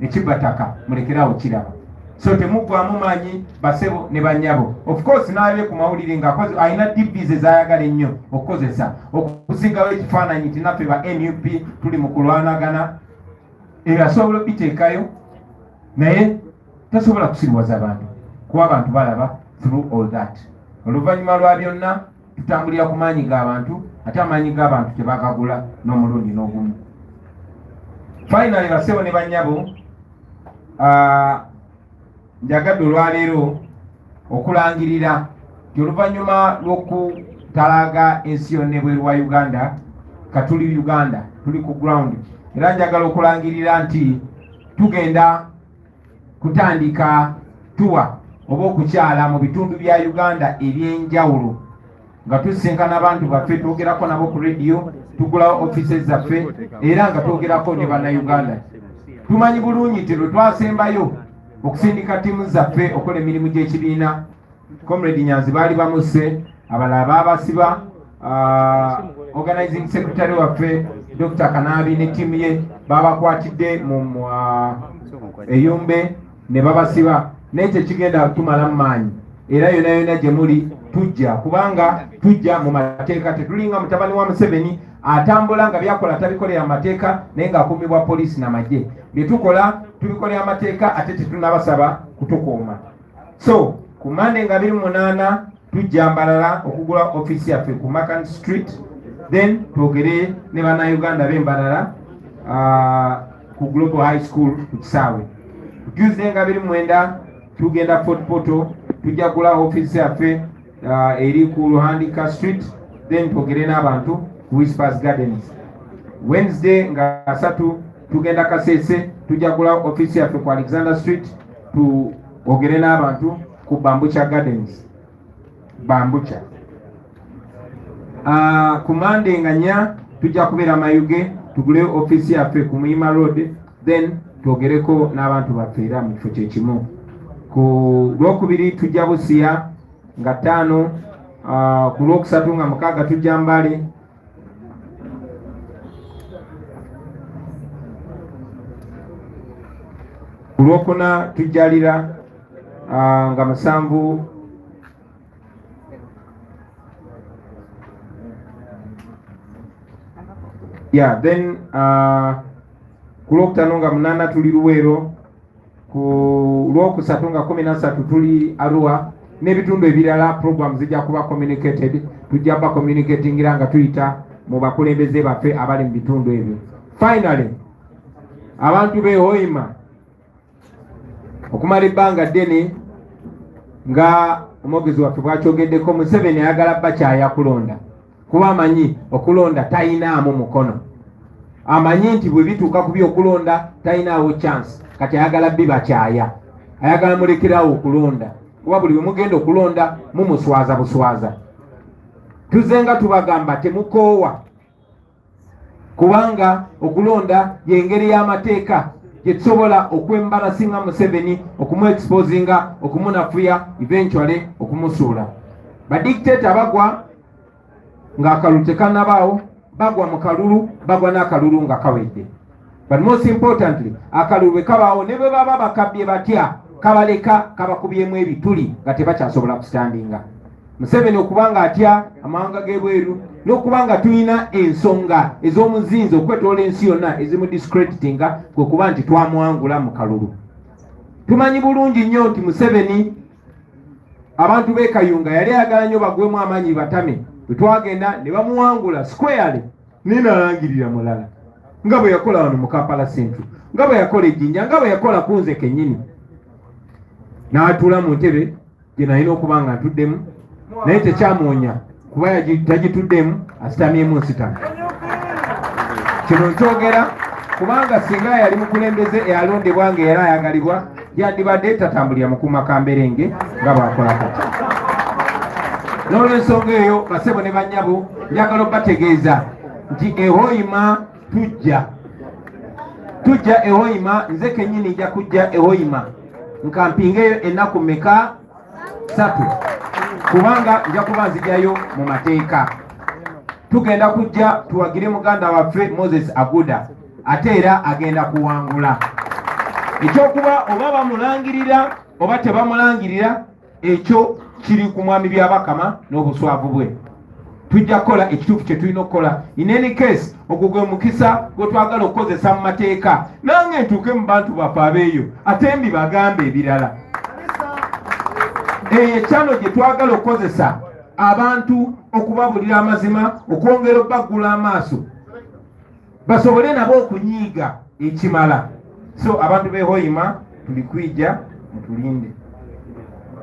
ekibataka, mulekerawo kiraba. So temuggwamu maanyi basebo ne bannyabo. Of course n'abye ku mawulire ng'akoze alina DBs ezayagala ennyo okukozesa okusingawo ekifaananyi nti naffe ba NUP tuli mu kulwanagana. Era asobola obiteekayo naye tasobola kusiriwaza abantu kuba abantu balaba through all that. Oluvannyuma lwa byonna tutambulira ku maanyi g'abantu ate amaanyi g'abantu tebagagula n'omulundi n'ogumu. Finally basebo ne bannyabo, njagadde olwaleero okulangirira nti oluvannyuma lw'okutalaaga ensi yonna ebweru wa Uganda, katuli Uganda, tuli ku ground, era njagala okulangirira nti tugenda kutandika tuwa oba okukyala mu bitundu bya Uganda eby'enjawulo nga tusinkana abantu baffe twogerako nabo ku radio, tugula offices zaffe era nga twogerako ne bannayuganda. Tumanyi bulungi nti lwe twasembayo okusindika ttiimu zaffe okola emirimu gy'ekibiina, Comrade Nyanzi baali bamusse, abalala baabasiba, organizing secretary waffe Dr. Kanabi ne ttiimu ye babakwatidde mu Eyumbe ne babasiba, naye tekigenda tumala mu maanyi era yona yona gye muli tujja, kubanga tujja mu mateeka, tetulinga mutabani wa Museveni atambula nga byakola tabikolera amateeka naye ng'akuumibwa poliisi n'amagye. Bye tukola tubikolera amateeka ate tetunabasaba kutukuuma. So ku Monday nga 28 tujja Mbarara okugula office yaffe ku Macan Street, then twogere ne bannayuganda b'Embarara ku Global High School ku Kisaawe. Tuesday nga 29 tugenda Fort Portal, tujja kugula office yaffe eri ku Luhandika Street, then twogere n'abantu ku Whispers Gardens. Wednesday nga 3 tugenda Kasese, tujja kugula office yaffe ku Alexander Street, twogere n'abantu ku Bambucha Gardens. Bambucha. Ku Monday nga 4 tujja kubeera Mayuge, tugule office yaffe ku Muyima Road, then twogereko n'abantu baffe era mu kifo kyekimu. Ku Lwokubiri tujja Busia nga 5, ku Lwokusatu nga 6 tujja Mbale, ku Lwokuna tujja Lira nga 7, then ku Lwokutaano nga 8 tuli Luweero, ku Lwokusatu nga 13 tuli Arua, n'ebitundu ebirala program zijja kuba communicated, tujja ba communicating nga tuyita mu bakulembeze baffe abali mu bitundu ebyo. Finally, abantu b'e Hoima okumala ebbanga ddene nga omwogezi waffe bw'akyogeddeko, Museveni ayagala bakyaya kulonda kuba amanyi okulonda tayinaamu mukono, amanyi nti bwe bituuka ku by'okulonda tayinaawo chance, kati ayagala bibakyaya, ayagala mulekerawo okulonda kuba buli bwe mugenda okulonda mumuswaza buswaza. Tuzenga tubagamba temukoowa, kubanga okulonda y'engeri y'amateeka gye tusobola okwembalasinga Museveni, okumuexposinga, okumunafuya, eventually okumusuula. Badictator bagwa ng'akalulu tekannabaawo, bagwa mu kalulu, bagwa n'akalulu nga kawedde. But most importantly, akalulu bwe kabaawo ne bwe baba bakabbye batya, kabaleka kabakubyemu ebituli nga tebakyasobola kustandinga. Museveni okubanga atya amawanga g'ebweru, n'okubanga tulina ensonga ez'omuzinzi okwetoola ensi yonna ezimudiscreditinga, kwe kuba nti twamuwangula mu kalulu. Tumanyi bulungi nnyo nti Museveni abantu b'e Kayunga yali ayagala nnyo bagwemu amaanyi batame, bwe twagenda ne bamuwangula squarely, ninalangirira mulala nga bwe yakola wano mu Kampala Central, nga bwe yakola Ejjinja, nga bwe yakola ku nze kennyini. N'atuula mu ntebe gye nalina okuba nga ntuddemu, naye tekyamuwonya kuba tagituddemu, asitamyemu nsitamu. Kino nkyogera kubanga singa yali mukulembeze eyalondebwa nga era ayagalibwa, yandibadde tatambulira mukuuma kamberenge nga bwakola kati. N'olw'ensonga eyo, basebo ne bannyabo, njagala obbategeeza nti e Hoima tujja e Hoima, nze kennyini nja kujja e Hoima nkampingeyo ennaku mmeka? 3, kubanga nja kuba nzijjayo mu mateeka. Tugenda kujja tuwagire muganda waffe Moses Aguda, ate era agenda kuwangula. Ekyokuba oba bamulangirira oba tebamulangirira, ekyo kiri ku mwami by'Abakama n'obuswavu bwe. Tujja kukola ekituufu kye tulina okukola. In any case, ogwo gwe mukisa gwe twagala okukozesa mu mateeka, nange ntuuke mu bantu baffe abeeyo ate mbi bagambe ebirala. Ekyano gye twagala okukozesa abantu okubabulira amazima, okwongera obbagula amaaso basobole nabo okunyiiga ekimala. So abantu b'e Hoima tuli kwijja mutulinde.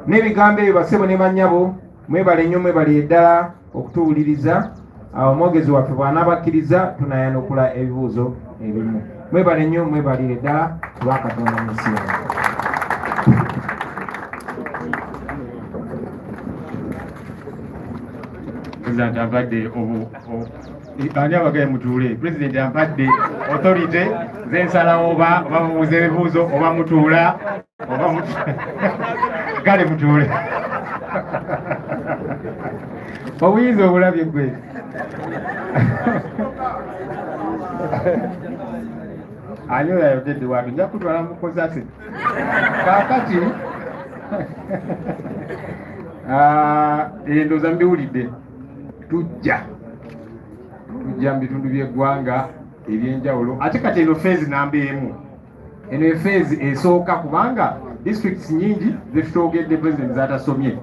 N'ebigambo ebyo basebo ne bannyabo, mwebale nnyo, mwebale eddala okutuwuliriza. Omwogezi waffe bw'anaabakkiriza tunayanukula ebibuuzo ebimu. Mwebale nnyo, mwebalire eddala kuba Katonda mu nsi yonna. president ampadde ani abagaye mutuule president ampadde authority zensalawo oba mubuuza ebibuuzo oba mutuula oba kale mutuule obuyinza obulabye gwe ani oyo ayogedde wange nja kutwala mukozase kaakati endooza mbiwulidde tujja mu bitundu by'eggwanga ebyenjawulo ate kati eno feezi namba emu eno efeezi esooka kubanga districts nyingi zetutogedde president zatasomye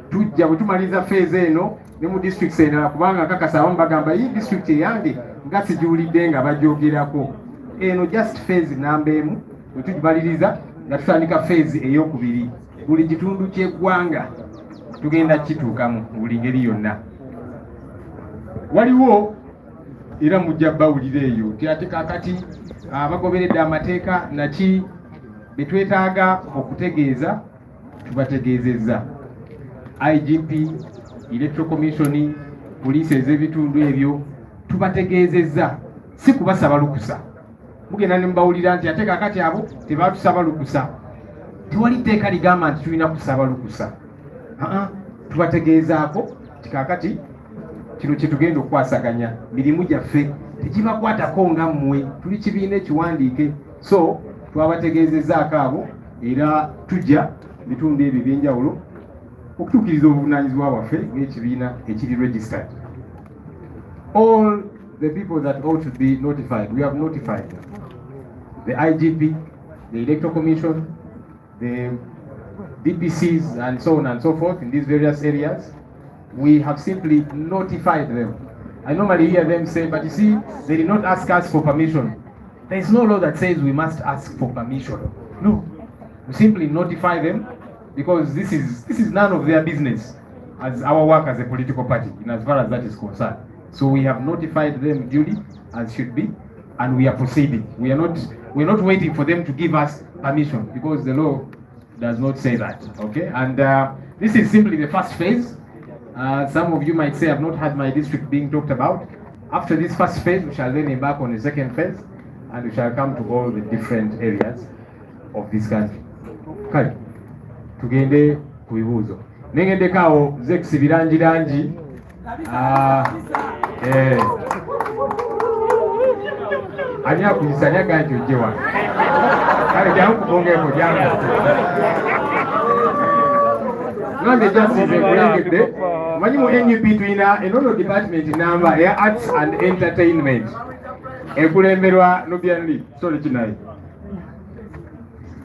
tujja bwe tumaliriza feezi eno ne mu districts endala kubanga nkakasa abamu bagamba yi district eyange nga sigiwulidde nga bajogerako eno just feezi namba emu bwe tugimaliriza nga tutandika feezi ey'okubiri buli kitundu ky'eggwanga tugenda kituukamu mu buli ngeri yonna waliwo era mujja bawulira eyo tyate kakati abagoberedde amateeka naki betwetaaga okutegeeza tubategeezezza IGP Electoral Commission poliisi ez'ebitundu ebyo tubategeezezza si kubasaba lukusa mugenda ne mubawulira nti ate kakati abo tebatusaba lukusa tewali tteeka ligamba nti tulina kusaba lukusa tubategeezaako tikakati kino kyetugenda okukwasaganya mirimu gyaffe tekibakwatako nga mmwe tuli kibiina ekiwandiike so twabategeezezaako abo era tujja bitundu ebyo ebyenjawulo okutuukiriza obuvunaanyizibwa bwaffe ng'ekibiina ekiri registered. All the people that ought to be notified, we have notified the IGP, the Electoral Commission, the DPCs and so on and so forth in these various areas. We have simply notified them. I normally hear them say, but you see, they did not ask us for permission. There is no law that says we must ask for permission. No, we simply notify them because this is none of their business as our work as a political party in as far as that is concerned. So we have notified them duly as should be, and we are proceeding. We are not waiting for them to give us permission because the law does not say that. Okay, and this is simply the first phase. Some of you might say I've not had my district being talked about. After this first phase, we shall then embark on the second phase, and we shall come to all the different areas of this country. Kale, tugende ku bibuuzo. Nengendeko awo Zex birangirangi. Ani akuyisanya ganti ojje wano. Kale jangu kubongeeko jangu. Nange jasize kulengedde. Manyi mu NUP tulina enono department number ya arts and entertainment. Ekulemberwa Nubian Lee. Sorry kinayi.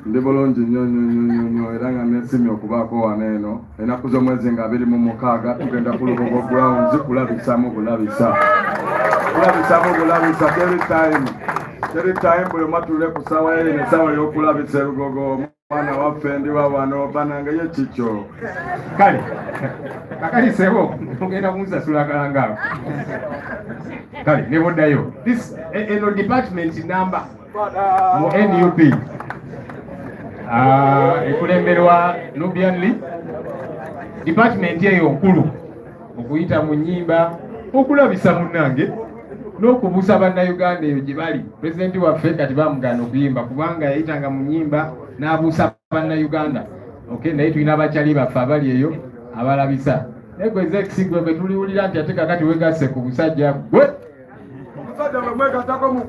Ndi bulungi nnyo era nga nesimye okubaako wano eno ennaku z'omwezi nga 26 tugenda ku Lugogo grounds kulabisamu bulabisa every time buli mwatule ku ssaawa eri ne ssaawa y'okulabisa Lugogo mwana waffe ndi wa wano banange ye kikyo kale kakali sebo tugenda kumusasula kalangaawo kale ne boddayo this eno department number mu NUP ekulemberwa Nubian Lee. Department eyo nkulu okuyita mu nnyimba okulabisa munnange n'okubuusa bannayuganda eyo gye bali. Pulezidenti waffe kati bamugaana okuyimba kubanga yayitanga mu nnyimba n'abuusa bannayuganda. Okay, naye tulina abakyali baffe abali eyo abalabisa. Naye gwe Zex gwe bwe tuliwulira nti ate kakati wegasse ku busajja gwe.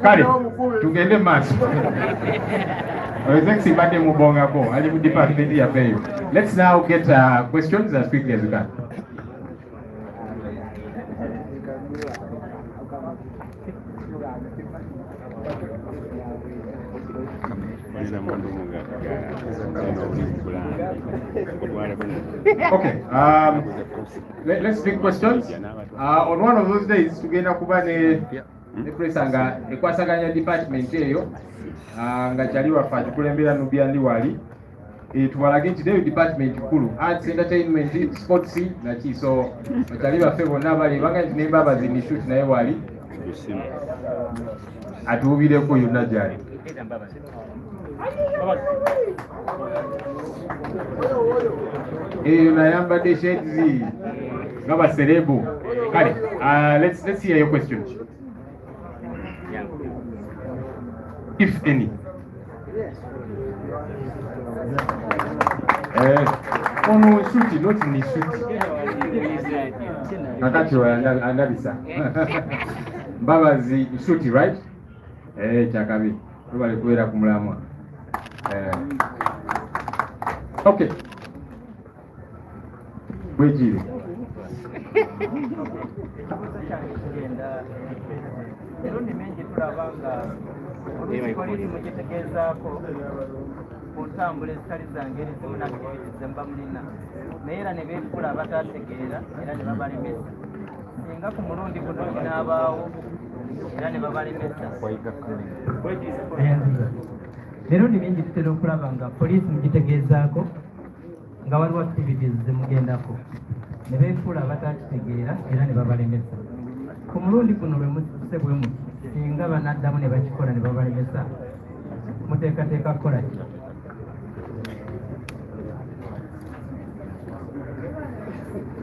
Kale tugende mu maaso. Zex badde mubongako ali mu department yaffe eyo. Let's now get questions as quickly as we can. Okay, let's take questions. On one of those days, tugenda kuba ne presa nga ekwasaganya department eyo nga kyali waffe atukulembera Nubian Lee wali tubalage nti neyo department kulu arts entertainment sports naki so bakyali baffe bonna balebanga nti nembabazi nishut naye wali atuubireko yonna gyali. Eyo nayambadde shades nga baserebu Kale, let's hear your question. If any. Ono shuti, not ni shuti. Nakati wa analisa. Mbabazi shuti, right? Chakabi. Tubali kuwera kumulamwa. Okay. Bwejire. Erundi mingi tulabanga olukiiko liri mukitegeezaako ku ntambula ezitali zange ezimu n'aktiviti ze mba mulina naye era ne beefula abataategeera era ne babalemesa singa ku mulundi guno binaabaawo era ne babalemesa. Erundi mingi tutera okulaba nga poliisi mugitegeezaako nga waliwo activities ze mugendako ne beefula abataategeera era ne babalemesa. Ku mulundi guno lwe mutuse bwe muti singa banaddamu ne bakikola ne babalemesa muteekateeka kukola ki?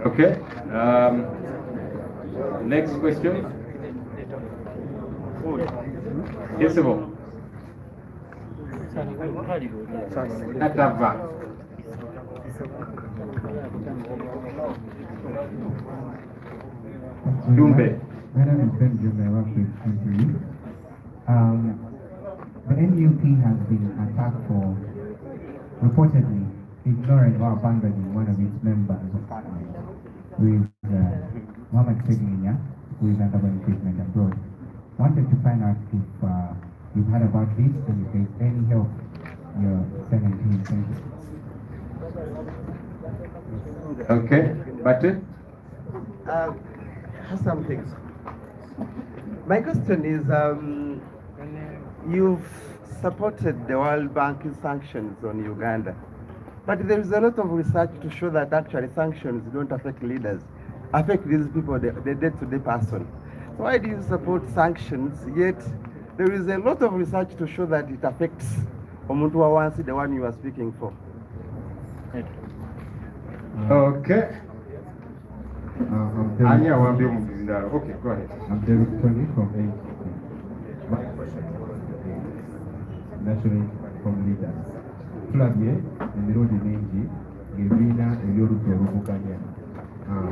Okay. Next question. Yes, sir. Natava. Dumbe. My name is Ben Jumbe. I work with NUP. The NUP has been attacked for reportedly ignoring or abandoning one of its members of parliament, with Mohamed Segninya, who is undergoing treatment abroad. Wanted to find out if you've heard about this and if there's any help you're sending to him. Okay. Batu? Some things. My question is, you've supported the World Bank sanctions on Uganda, but there is a lot of research to show that actually sanctions don't affect leaders, affect these people, the day-to-day person. So why do you support sanctions, yet there is a lot of research to show that it affects Omuntu Wawansi, the one you are speaking for? Okay. I'm Okay, go ahead. David Tony from National from Leaders. Tulabye emirundi mingi ng'ebibiina eby'oludda oluvuganya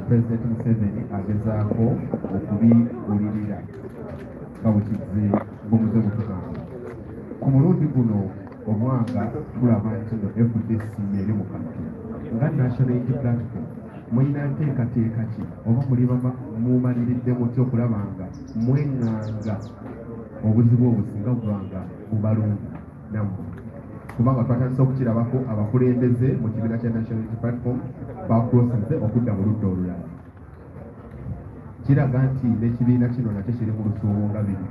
President Museveni agezaako okubiwulirira nga bwe kizze bumuze butugamba. Ku mulundi guno omwanga tulaba nti no FDC eri mu kantu nga National Unity Platform mulina nteekateeka ki oba muli mumaliridde mutya okulaba nga mweŋŋanga obuzibu obusinga bubanga bubalungi nammwe, kubanga twatandise okukirabako abakulembeze mu kibiina kya National Unity Platform bakulosinze okudda mu ludda olulala. Kiraga nti n'ekibiina kino nakyo kiri mu lusuubo nga biri.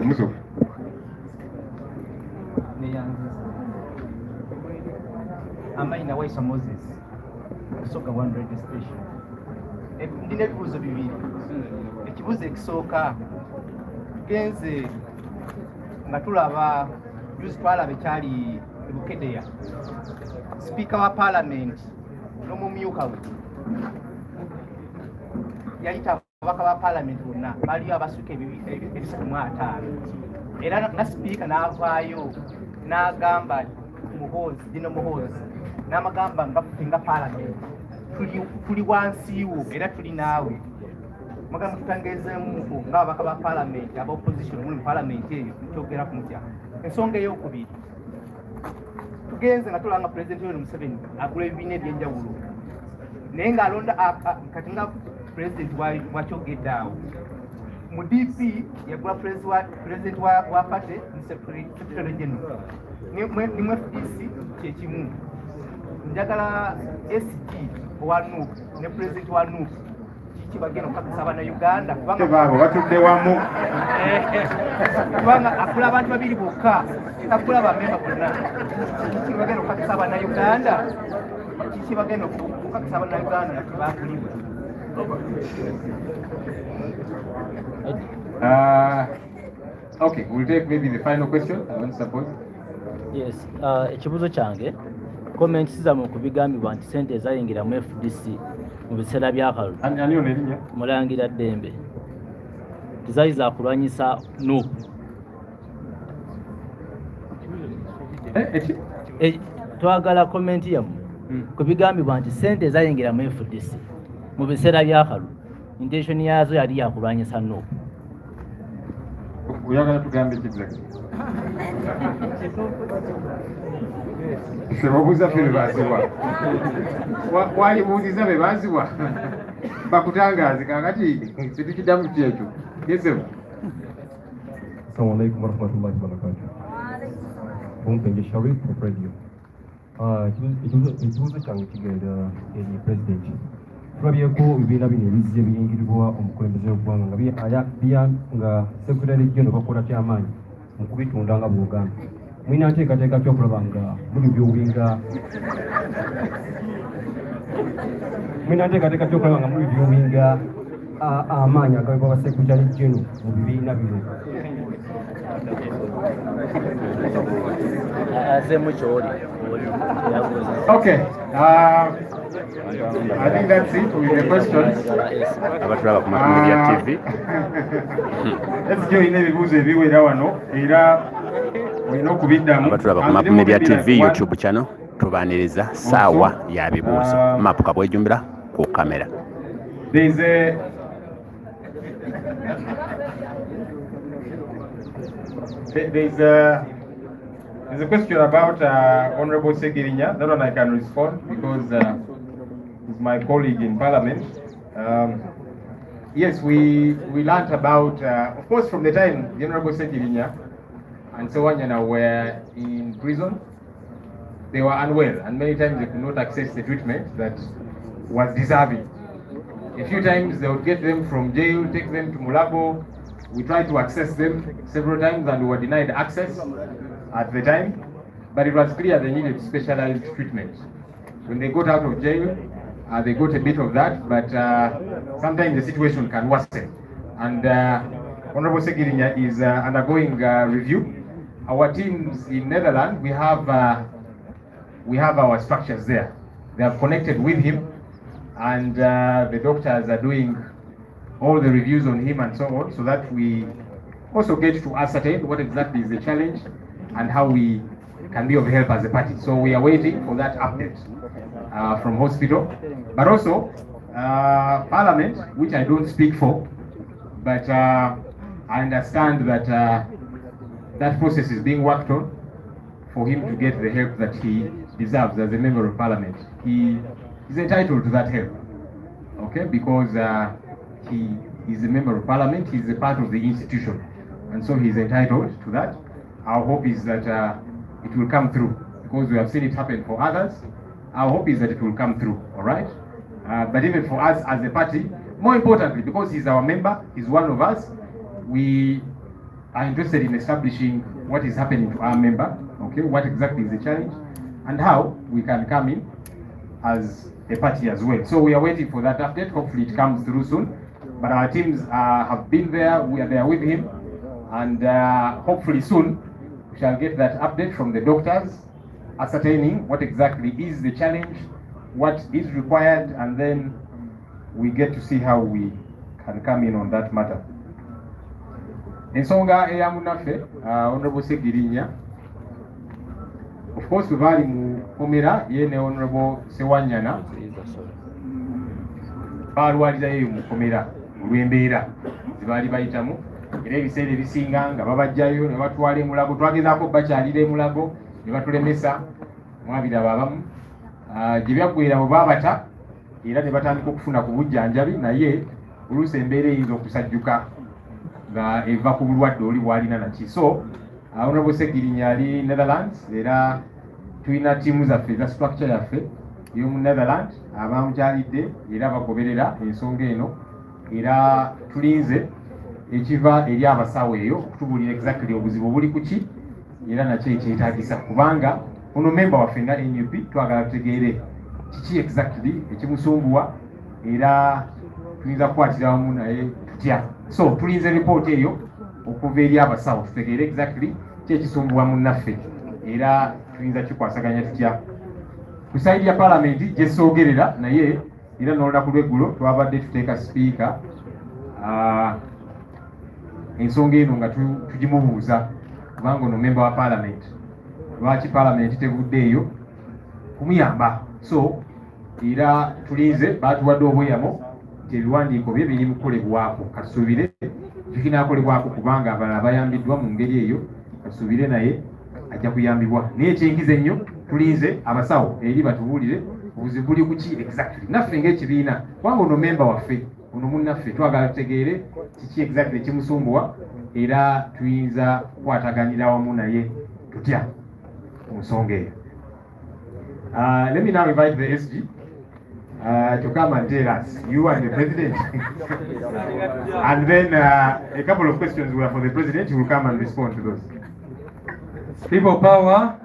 Omusufu. Amaina Waisa Moses, Soka One Radio Station. Ndina ebibuuzo bibiri. Ekibuuzo ekisooka tugenze nga tulaba juzi twalaba ekyali e Bukedeya, Sipiika wa Parliament n'omumyuka we yayita ababaka ba Parliament bonna baliyo abasukka ebisatu mu ataano, era nga Sipiika n'avaayo n'agamba Muhoozi, Dino Muhoozi n'amagamba nga Parliament tuli wansiiwo era tuli naawe, mugamba tutangezeemuko ng'ababaka ba Parliament aba opposition muli mu Parliament eyo tukyogeraku mutya. Ensonga ey'okubiri, tugenze nga tulanga President Yoweri Museveni agula ebibiina ebyenjawulo naye ng'alonda kati nga President wakyogedde awo mu DP yagula President wa party Secretary General nimu FDC kyekimu. Njagala SG owa NUP ne President wa NUP kiki bagenda okukakasa Abannayuganda Baabo batudde wamu. kubanga akula abantu babiri bokka takula bamemba bonna. Kiki bagenda okukakasa Abannayuganda, kiki bagenda okukakasa Abannayuganda nti bakulibwa. Okay, we'll take maybe the final question. I don't suppose. Yes, ekibuzo kyange comments zammwe ku bigambibwa nti ssente ezayingira mu FDC mu biseera by'akalulu Ani ono erinnya? Mulangira Ddembe tezaali za kulwanyisa NUP. Twagala komenti yammwe ku bigambibwa nti ssente ezayingira mu FDC mu biseera by'akalulu intention yazo yali ya kulwanyisa NUP. Oyagala tugambe exactly? Sebabuuza ffe bebaazibwa. Walibuuziza bebaazibwa. Bakutangaze kakati tetukiddamu ki ekyo. Yesebu. Assalamu alaikum warahmatullahi wabarakatuh. Omupenje Sharif of Radio. Ekibuzo kyange kigenda eri President. Tulabyeko ebibiina bino ebizze biyingirirwa omukulembeze w'eggwanga nga Secretary General bakola kyamaanyi mu kubitunda nga Buganda. Mulina nteekateeka ki okulaba nga muli byowinga amaanyi agabibwa ba Secretary General mu bibiina bino? Okay. I think that's it with the questions. Let's join ebibuuzo ebiwera wano era olina okubiddamu. Abatulaba ku Map Media TV YouTube channel tubaaniriza saawa ya bibuuzo. Map kabwejumbira ku kamera. There's a question about Honorable Segirinya. That one I can respond because he's my colleague in Parliament. Yes, we learnt about, of course, from the time the Honorable Segirinya and Sewanyana were in prison, they were unwell, and many times they could not access the treatment that was deserving. A few times they would get them from jail, take them to Mulago. We tried to access them several times and we were denied access at the time, but it was clear they needed specialized treatment. When they got out of jail, they got a bit of that, but sometimes the situation can worsen. And Honorable Segirinya is undergoing review. Our teams in Netherlands, we have our structures there. They have connected with him, and the doctors are doing all the reviews on him and so on, so that we also get to ascertain what exactly is the challenge and how we can be of help as a party. So we are waiting for that update from hospital, but also Parliament, which I don't speak for, but I understand that that process is being worked on for him to get the help that he deserves as a member of Parliament. He is entitled to that help, okay, because he is a member of Parliament, he is a part of the institution, and so he is entitled to that. Our hope is that it will come through, because we have seen it happen for others. Our hope is that it will come through, all right? But even for us as a party, more importantly, because he's our member, he's one of us, we are interested in establishing what is happening to our member, okay, what exactly is the challenge, and how we can come in as a party as well. So we are waiting for that update. Hopefully it comes through soon. But our teams have been there, we are there with him, and hopefully soon we shall get that update from the doctors, ascertaining what exactly is the challenge, what is required, and then we get to see how we can come in on that matter. Ensonga eya munaffe Honorable Segirinya, of course we bali mu komera ye ne Honorable Sewanyana balwalirayo mu komera olw'embeera zebaali bayitamu, era ebiseera ebisinga nga babajjayo ne batwala e Mulago. Twagezaako bakyalira e Mulago ne batulemesa, mwabiraba abamu gye byaggweera bwe baabata era ne batandika okufuna ku bujjanjabi, naye oluusi embeera eyinza okusajjuka nga eva ku bulwadde oli bwalina naki. So Honorable Segirinya ali Netherlands, era tulina ttiimu zaffe eza structure yaffe y'omu Netherlands abamukyalidde era bagoberera ensonga eno, era tulinze ekiva eri abasawo eyo okutubuulira exactly obuzibu buli ku ki era nakyo ekyetaagisa, kubanga ono memba waffe nga NUP twagala tutegeere kiki exactly ekimusumbuwa era tuyinza kukwatira wamu naye tutya. So tulinze report eyo okuva eri abasawo tutegeere exactly ki ekisumbuwa munnaffe era tuyinza kikwasaganya tutya ku saidi ya palamenti gye soogerera naye era n'olunaku lw'eggulo twabadde tuteeka sipiika ensonga eno nga tugimubuuza kubanga ono memba wa palamenti lwaki palamenti tevuddeeyo kumuyamba so era tulinze baatuwadde obweyamo nti ebiwandiiko bye biri mu kukolebwako katusuubire bikinaakolebwako kubanga abalala bayambiddwa mu ngeri eyo katusuubire naye ajja kuyambibwa naye ekyenkiza ennyo tulinze abasawo eri batubuulire obuzibu buli kuki exactly naffe ng'ekibiina kubanga ono memba waffe ono munnaffe twagala tutegeere kiki exactly kimusumbuwa era tuyinza kukwataganira wamu naye tutya ku nsonga eyo. Let me now invite the SG to come and tell us, you and the President. And then a couple of questions were for the President, who will come and respond to those. People power,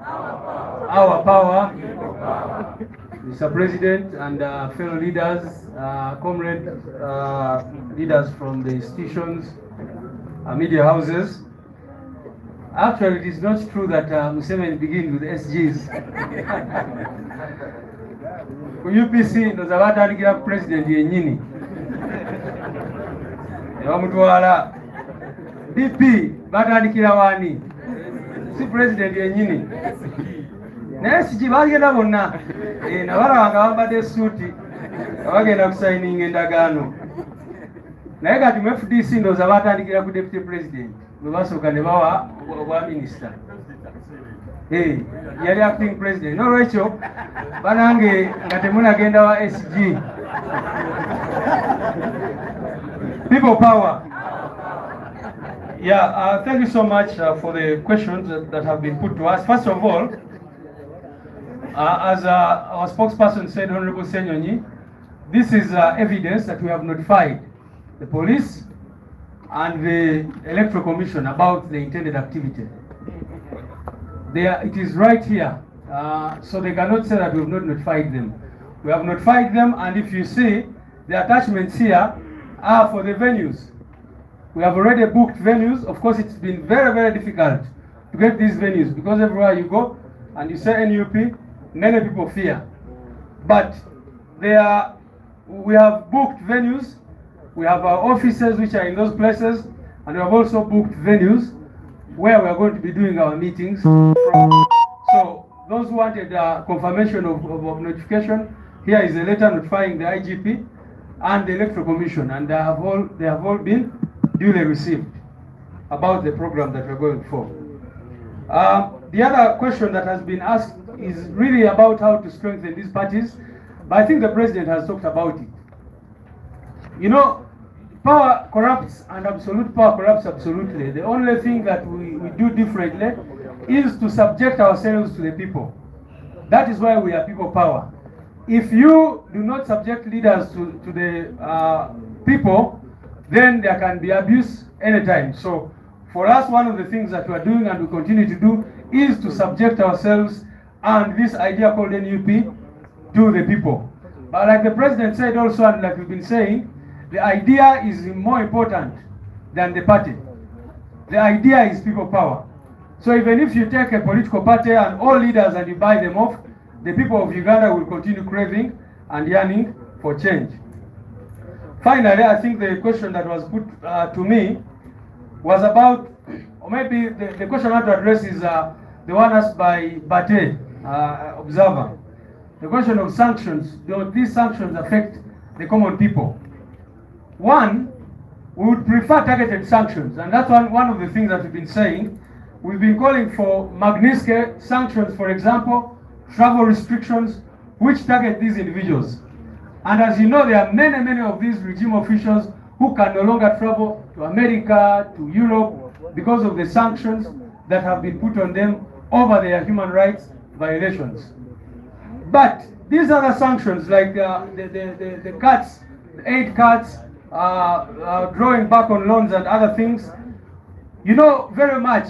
our power. Mr. President and fellow leaders, comrade leaders from the institutions, media houses. Actually, it is not true that Museveni begins with SGs. UPC ndoza batandikira ku president yennyini nebamutwala DP batandikira wani si president yennyini naye SG bagenda bonna nabalaba nga bambadde suuti nga bagenda kusayininga endagaano naye kati mu FDC ndoza batandikira ku deputy president bwe basooka ne bawa obwa minisita yali acting president n'olwekyo banange nga temunagenda wa SG. People power. Yeah, thank you so much for the questions that have been put to us. First of all, as our spokesperson said, Honorable Senyonyi, this is evidence that we have notified the police and the Electoral Commission about the intended activity. It is right here, so they cannot say that we have not notified them. We have notified them, and if you see, the attachments here are for the venues. We have already booked venues. Of course, it's been very, very difficult to get these venues because everywhere you go and you say NUP, many people fear. But we have booked venues. We have our offices which are in those places, and we have also booked venues where we are going to be doing our meetings from. So those who wanted confirmation of notification, here is a letter notifying the IGP and the Electoral Commission, and they have all been duly received about the program that we're going for. The other question that has been asked is really about how to strengthen these parties, but I think the President has talked about it. You know, power corrupts and absolute power corrupts absolutely. The only thing that we do differently is to subject ourselves to the people. That is why we are people power. If you do not subject leaders to the people, then there can be abuse anytime. So for us, one of the things that we are doing and we continue to do is to subject ourselves and this idea called NUP to the people. But like the President said also, and like we've been saying, the idea is more important than the party. The idea is people power. So even if you take a political party and all leaders and you buy them off, the people of Uganda will continue craving and yearning for change. Finally, I think the question that was put to me was about, or maybe the question I want to address is the one asked by Bate, observer. The question of sanctions. Do these sanctions affect the common people? One, we would prefer targeted sanctions, and that's one of the things that we've been saying. We've been calling for Magnitsky sanctions, for example, travel restrictions, which target these individuals. And as you know, there are many, many of these regime officials who can no longer travel to America, to Europe, because of the sanctions that have been put on them over their human rights violations. But these other sanctions, like the cuts, the aid cuts, drawing back on loans and other things, you know very much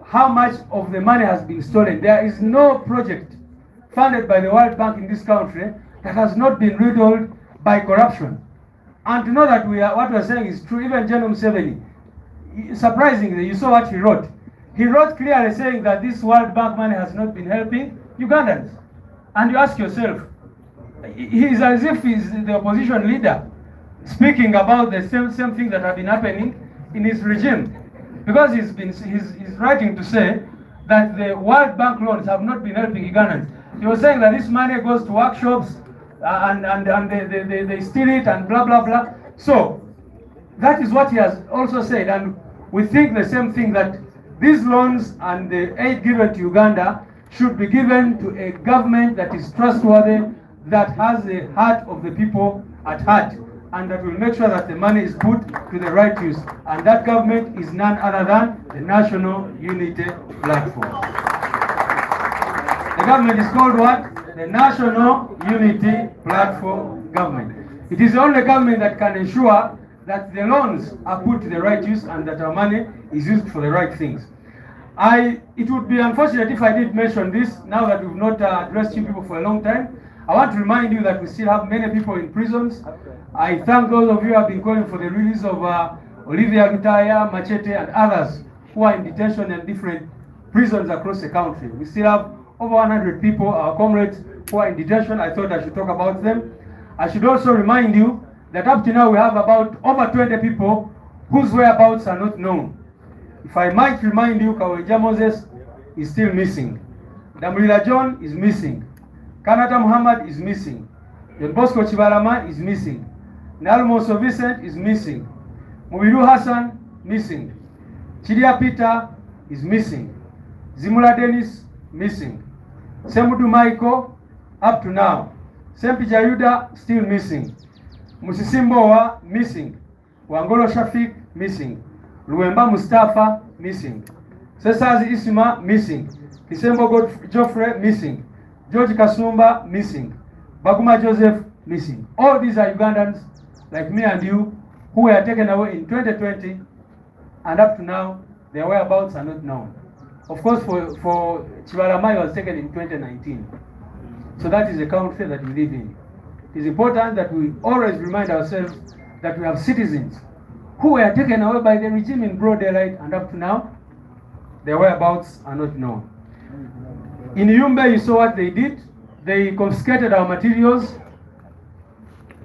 how much of the money has been stolen. There is no project funded by the World Bank in this country that has not been riddled by corruption. And to know that what we are saying is true, even General Museveni, surprisingly, you saw what he wrote. he wrote clearly saying that this World Bank money has not been helping Ugandans. And you ask yourself, he is as if he's the opposition leader speaking about the same thing that have been happening in his regime. Because he's writing to say that the World Bank loans have not been helping Ugandans. He was saying that this money goes to workshops and they steal it and blah, blah, blah. So that is what he has also said. And we think the same thing, that these loans and the aid given to Uganda should be given to a government that is trustworthy, that has the heart of the people at heart, and that will make sure that the money is put to the right use. And that government is none other than the National Unity Platform. The government is called what? The National Unity Platform government. It is the only government that can ensure that the loans are put to the right use and that our money is used for the right things. It would be unfortunate if I did mention this now that we've not addressed you people for a long time. I want to remind you that we still have many people in prisons. I thank those of you who have been calling for the release of Olivia Gutaya, Machete, and others who are in detention in different prisons across the country. We still have over 100 people, our comrades, who are in detention. I thought I should talk about them. I should also remind you that up to now we have about over 20 people whose whereabouts are not known. If I might remind you, Kaweja Moses is still missing. Damulila John is missing. Kanata Muhammad is missing. John Bosco Chibalama is missing. Nalmoso Vincent is missing. Mubiru Hassan missing. Chidia Peter is missing. Zimula Dennis missing. Semudu Michael up to now. Sempi Jayuda still missing. Musisimbowa missing. Wangolo Shafiq missing. Luemba Mustafa missing. Sesazi Isma missing. Kisembo Geoffrey missing. George Kasumba missing. Baguma Joseph missing. All these are Ugandans like me and you who were taken away in 2020, and up to now their whereabouts are not known. Of course, for Chibaramai was taken in 2019. So that is the country that we live in. It is important that we always remind ourselves that we have citizens who were taken away by the regime in broad daylight, and up to now their whereabouts are not known. In Yumbe, you saw what they did. They confiscated our materials.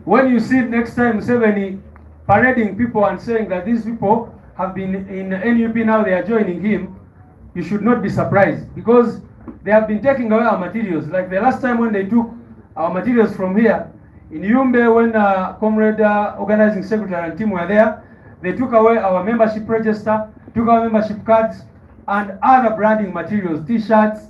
When you see next time Museveni parading people and saying that these people have been in NUP, now they are joining him, you should not be surprised, because they have been taking away our materials. Like the last time when they took our materials from here, in Yumbe, when Comrade Organizing Secretary and team were there, they took away our membership register, took our membership cards, and other branding materials, t-shirts,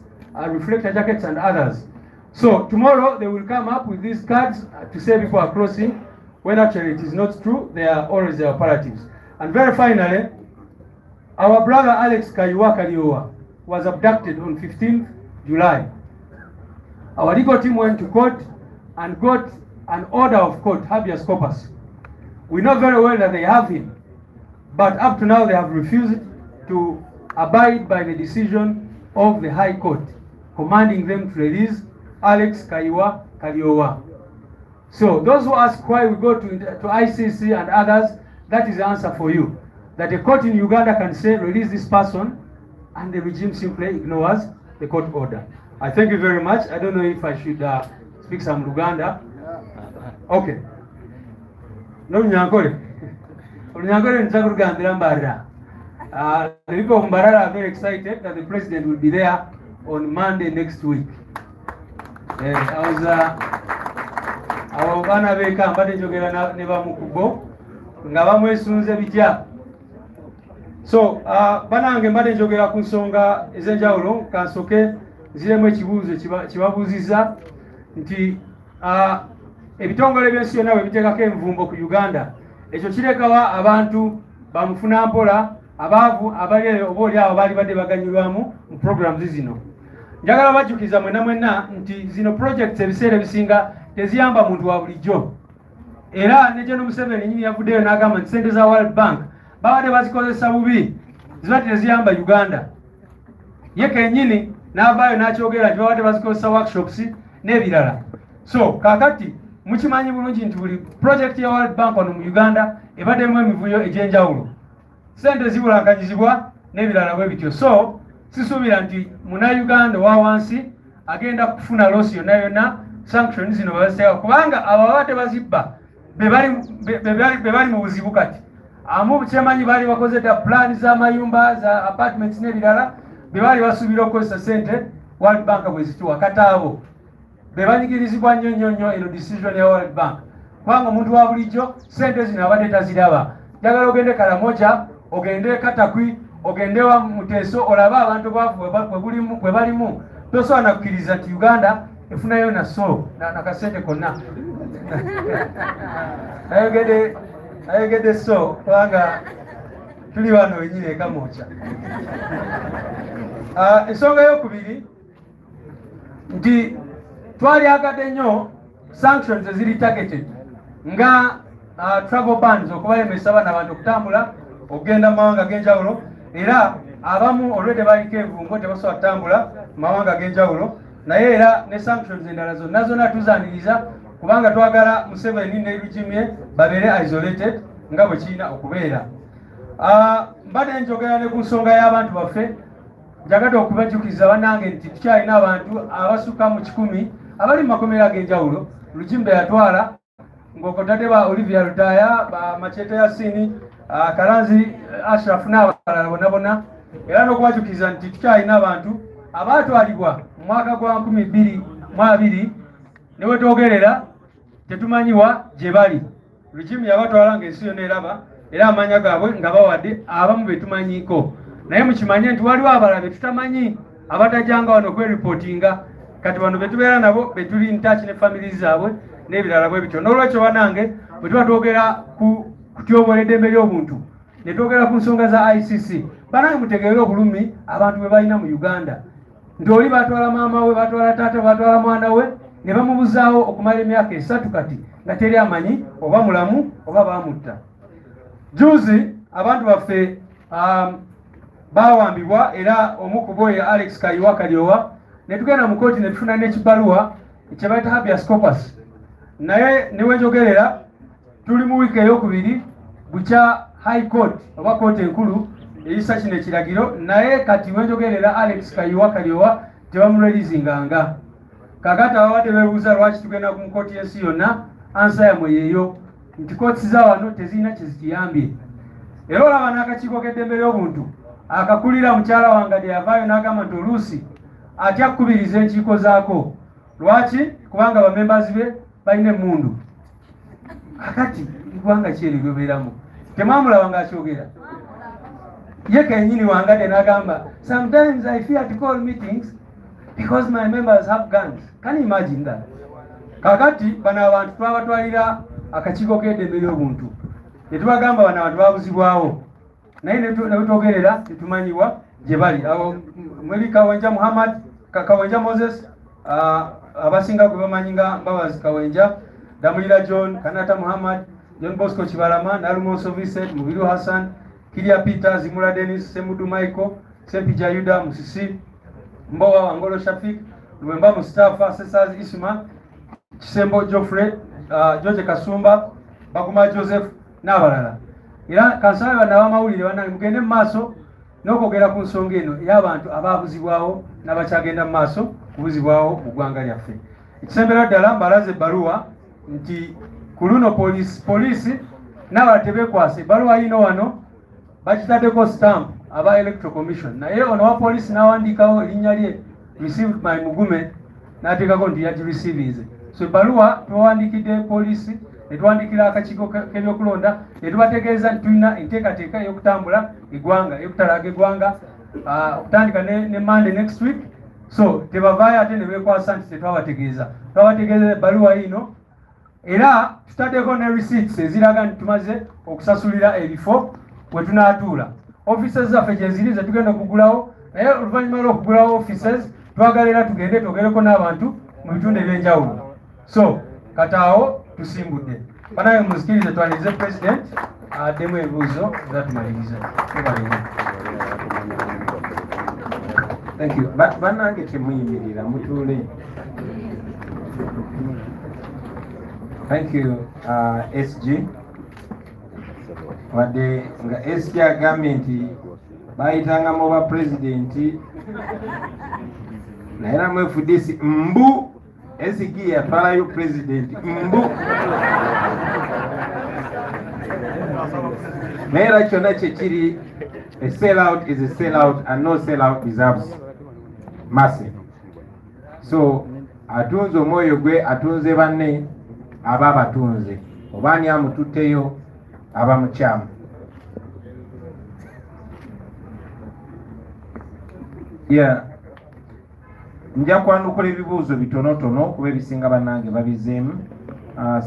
reflector jackets, and others. So tomorrow they will come up with these cards to say people are crossing, when actually it is not true. They are always their operatives. And very finally, our brother Alex Kaiwa Kaliowa was abducted on 15th July. Our legal team went to court and got an order of court, habeas corpus. We know very well that they have him, but up to now they have refused to abide by the decision of the High Court, commanding them to release Alex Kaiwa Kaliowa. So those who ask why we go to ICC and others, that is the answer for you. That a court in Uganda can say, release this person, and the regime simply ignores the court order. I thank you very much. I don't know if I should speak some Luganda. Okay. No Nyankole. Nyankole Nzagurugambira Mbarara. The people of Mbarara are very excited that the president will be there on Monday next week. I was abana beka mbade njogera ne bamukubo nga bamwesunze bijja. So banange mbade njogera ku nsonga ezenjawulo, kansoke ziremu ekibuuzo kibabuuziza nti ebitongole by'ensi yonna bwe biteekako envumbo ku Uganda, ekyo kirekawa abantu bamufuna mpola abaavu abali obaoliawo baali badde baganyulwamu mu programs zino. Njagala bajjukiza mwenna nti zino projects ebiseera ebisinga teziyamba muntu wa bulijjo. Era ne General Museveni nyini yavuddeyo n'agamba nti ssente za World Bank babadde bazikozesa bubi, zibadde teziyamba Uganda. Ye kennyini n'avaayo n'akyogera nti babadde bazikozesa workshops n'ebirala. So kaakati mukimanyi bulungi nti buli project ya World Bank wano mu Uganda ebaddemu emivuyo egy'enjawulo. Ssente zibulankanyizibwa n'ebirala bwe bityo. So sisuubira nti Munnayuganda owa wansi agenda kufuna losi yonna yonna sanctions zino babaseewo, kubanga abo baba tebazibba be bali mu buzibu kati. Amu kyemanyi baali bakoze dda plan z'amayumba za apartments n'ebirala be baali basuubira okukozesa sente World Bank bwe zituwa, kati abo be banyigirizibwa nnyo eno decision ya World Bank, kubanga omuntu wa bulijjo sente zino abadde taziraba. Njagala ogende Karamoja, ogende Katakwi, ogende wa Muteso, olabe abantu baavu bwe balimu. Tosobola nakukkiriza nti Uganda efunayo nakasente konna. ayogedde so kubanga tuli wano wenyini ekamoca. Ensonga eyokubiri nti twalyagadde nnyo sanctions eziri targeted nga travel bans okubalemesa bana abantu okutambula okugenda mu mawanga ag'enjawulo, era abamu olwedde baliko envungo tebasobola kutambula mu mawanga ag'enjawulo, naye era ne sanctions endala zonna tuzaniriza kubanga twagala Museveni ne regime ye babeere isolated nga bwe kirina okubeera. Mbadde njogera ne ku nsonga y'abantu baffe, njagadde okubajjukiza bannange nti tukyalina abantu abasukka mu 100 abali mu makomera ag'enjawulo Lujimbe yatwala ng'okotadde ba Olivia Lutaya, ba Machete Yasini, Kalanzi Ashraf n'abalala bonna, era n'okubajjukiza nti tukyalina abantu abaatwalibwa mu mwaka gwa 2022 ne bwe twogerera tetumanyiwa gye bali. Lujimbe yabatwala ng'ensi yonna eraba, era amanya gaabwe nga bawadde abamu be tumanyiiko, naye mukimanye nti waliwo abalala be tutamanyi abatajjanga wano kweripootinga, kati bano be tubeera nabo be tuli in touch ne family zaabwe n'ebirala bwe bityo. N'olwekyo bannange bwe tuba twogera ku kutyoboola eddembe ly'obuntu ne twogera ku nsonga za ICC, bannange mutegeere obulumi abantu bwe balina mu Uganda, nti oli batwala maama we, batwala taata, batwala mwana we, ne bamubuzaawo okumala emyaka 3 kati nga teri amanyi oba mulamu oba baamutta. Juzi abantu baffe bawambibwa, era omu ku bo ye Alex Kayiwa Kalyowa, ne tugenda mu kooti ne tufuna n'ekibaluwa kye bayita habeas corpus, naye ne wenjogerera tuli mu wiiki ey'okubiri bukya High Court oba kooti enkulu eyisa kino ekiragiro, naye kati wenjogerera Alex Kayiwa Kalyowa tebamulwelizinganga. Kakati ababadde beebuuza lwaki tugenda ku kooti y'ensi yonna, ansa yamwe yeeyo nti kooti za wano tezirina kyezikiyambye. Era olaba n'akakiiko k'eddembe ly'obuntu akakulira mukyala wange yavaayo n'agamba nti oluusi atya kukubiriza enkiiko zaako. Lwaki? Kubanga bamembazi be balina emmundu. Akati igwanga ki eryo lyobeeramu? Temwamulaba ng'akyogera ye kennyini wangadde n'agamba sometimes I fear to call meetings because my members have guns. Can you imagine that? Kakati bano abantu twabatwalira akakiiko k'eddembe ly'obuntu ne tubagamba bano abantu babuzibwawo, naye ne twogerera tetumanyiwa gye bali. Awo mweri Kawenja Muhammad, Kawenja Moses, abasinga gwe bamanyi nga Mbabazi Kawenja, Damulira John, Kanata Muhammad, John Bosco Kibalama, Nalumonso Vincent, Mubiru Hassan, Kiria Peter, Zimula Dennis, Semudu Michael, Sempija Yuda, Musisi, Mbowa Wangolo Shafik, Luwemba Mustafa, Sesaz Isma, Kisembo Geoffrey, George Kasumba, Baguma Joseph n'abalala. Era kansala bano abamawulire bannange mugende mu maaso n'okwogera ku nsonga eno y'abantu abaabuzibwawo n'abakyagenda mu maaso kubuzibwawo mu ggwanga lyaffe. Ekisembera ddala mbalaze ebbaluwa nti ku luno poliisi n'abalala tebeekwasa. Ebbaluwa yino wano bakitaddeko stamp aba Electoral Commission, naye ono wa poliisi n'awandiikawo erinnya lye received by Mugume n'ateekako nti yagirecevinze. So ebbaluwa tubawandiikidde poliisi ne tuwandiikira akakiiko k'ebyokulonda ne tubategeeza nti tulina enteekateeka ey'okutambula eggwanga, ey'okutalaaga eggwanga okutandika ne Monday next week. So tebavaayo ate ne beekwasa nti tetwabategeeza. Twabategeeza ebbaluwa ino, era tutaddeko ne receipts eziraga nti tumaze okusasulira ebifo we tunaatuula. Offices zaffe gye ziri ze tugenda okugulawo, naye oluvannyuma lw'okugulawo offices twagala era tugende twogereko n'abantu mu bitundu eby'enjawulo. So kataawo tusimbudde. Banaye muzikirize twanirize President addemu ebibuuzo era tumalirize. Thank you. Bannange temuyimirira mutuule. Thank you, SG. Wadde nga SG agambye nti bayitanga mu ba president naye namwe FDC mbu SG yatwalayo president mbu naye era kyonna kyekiri a sellout is a sellout and no sellout deserves mercy. So atunze omwoyo gwe atunze banne aba abatunze obaani amututteyo aba mukyamu. Nja kwanukula ebibuuzo bitonotono kuba ebisinga bannange babizeemu.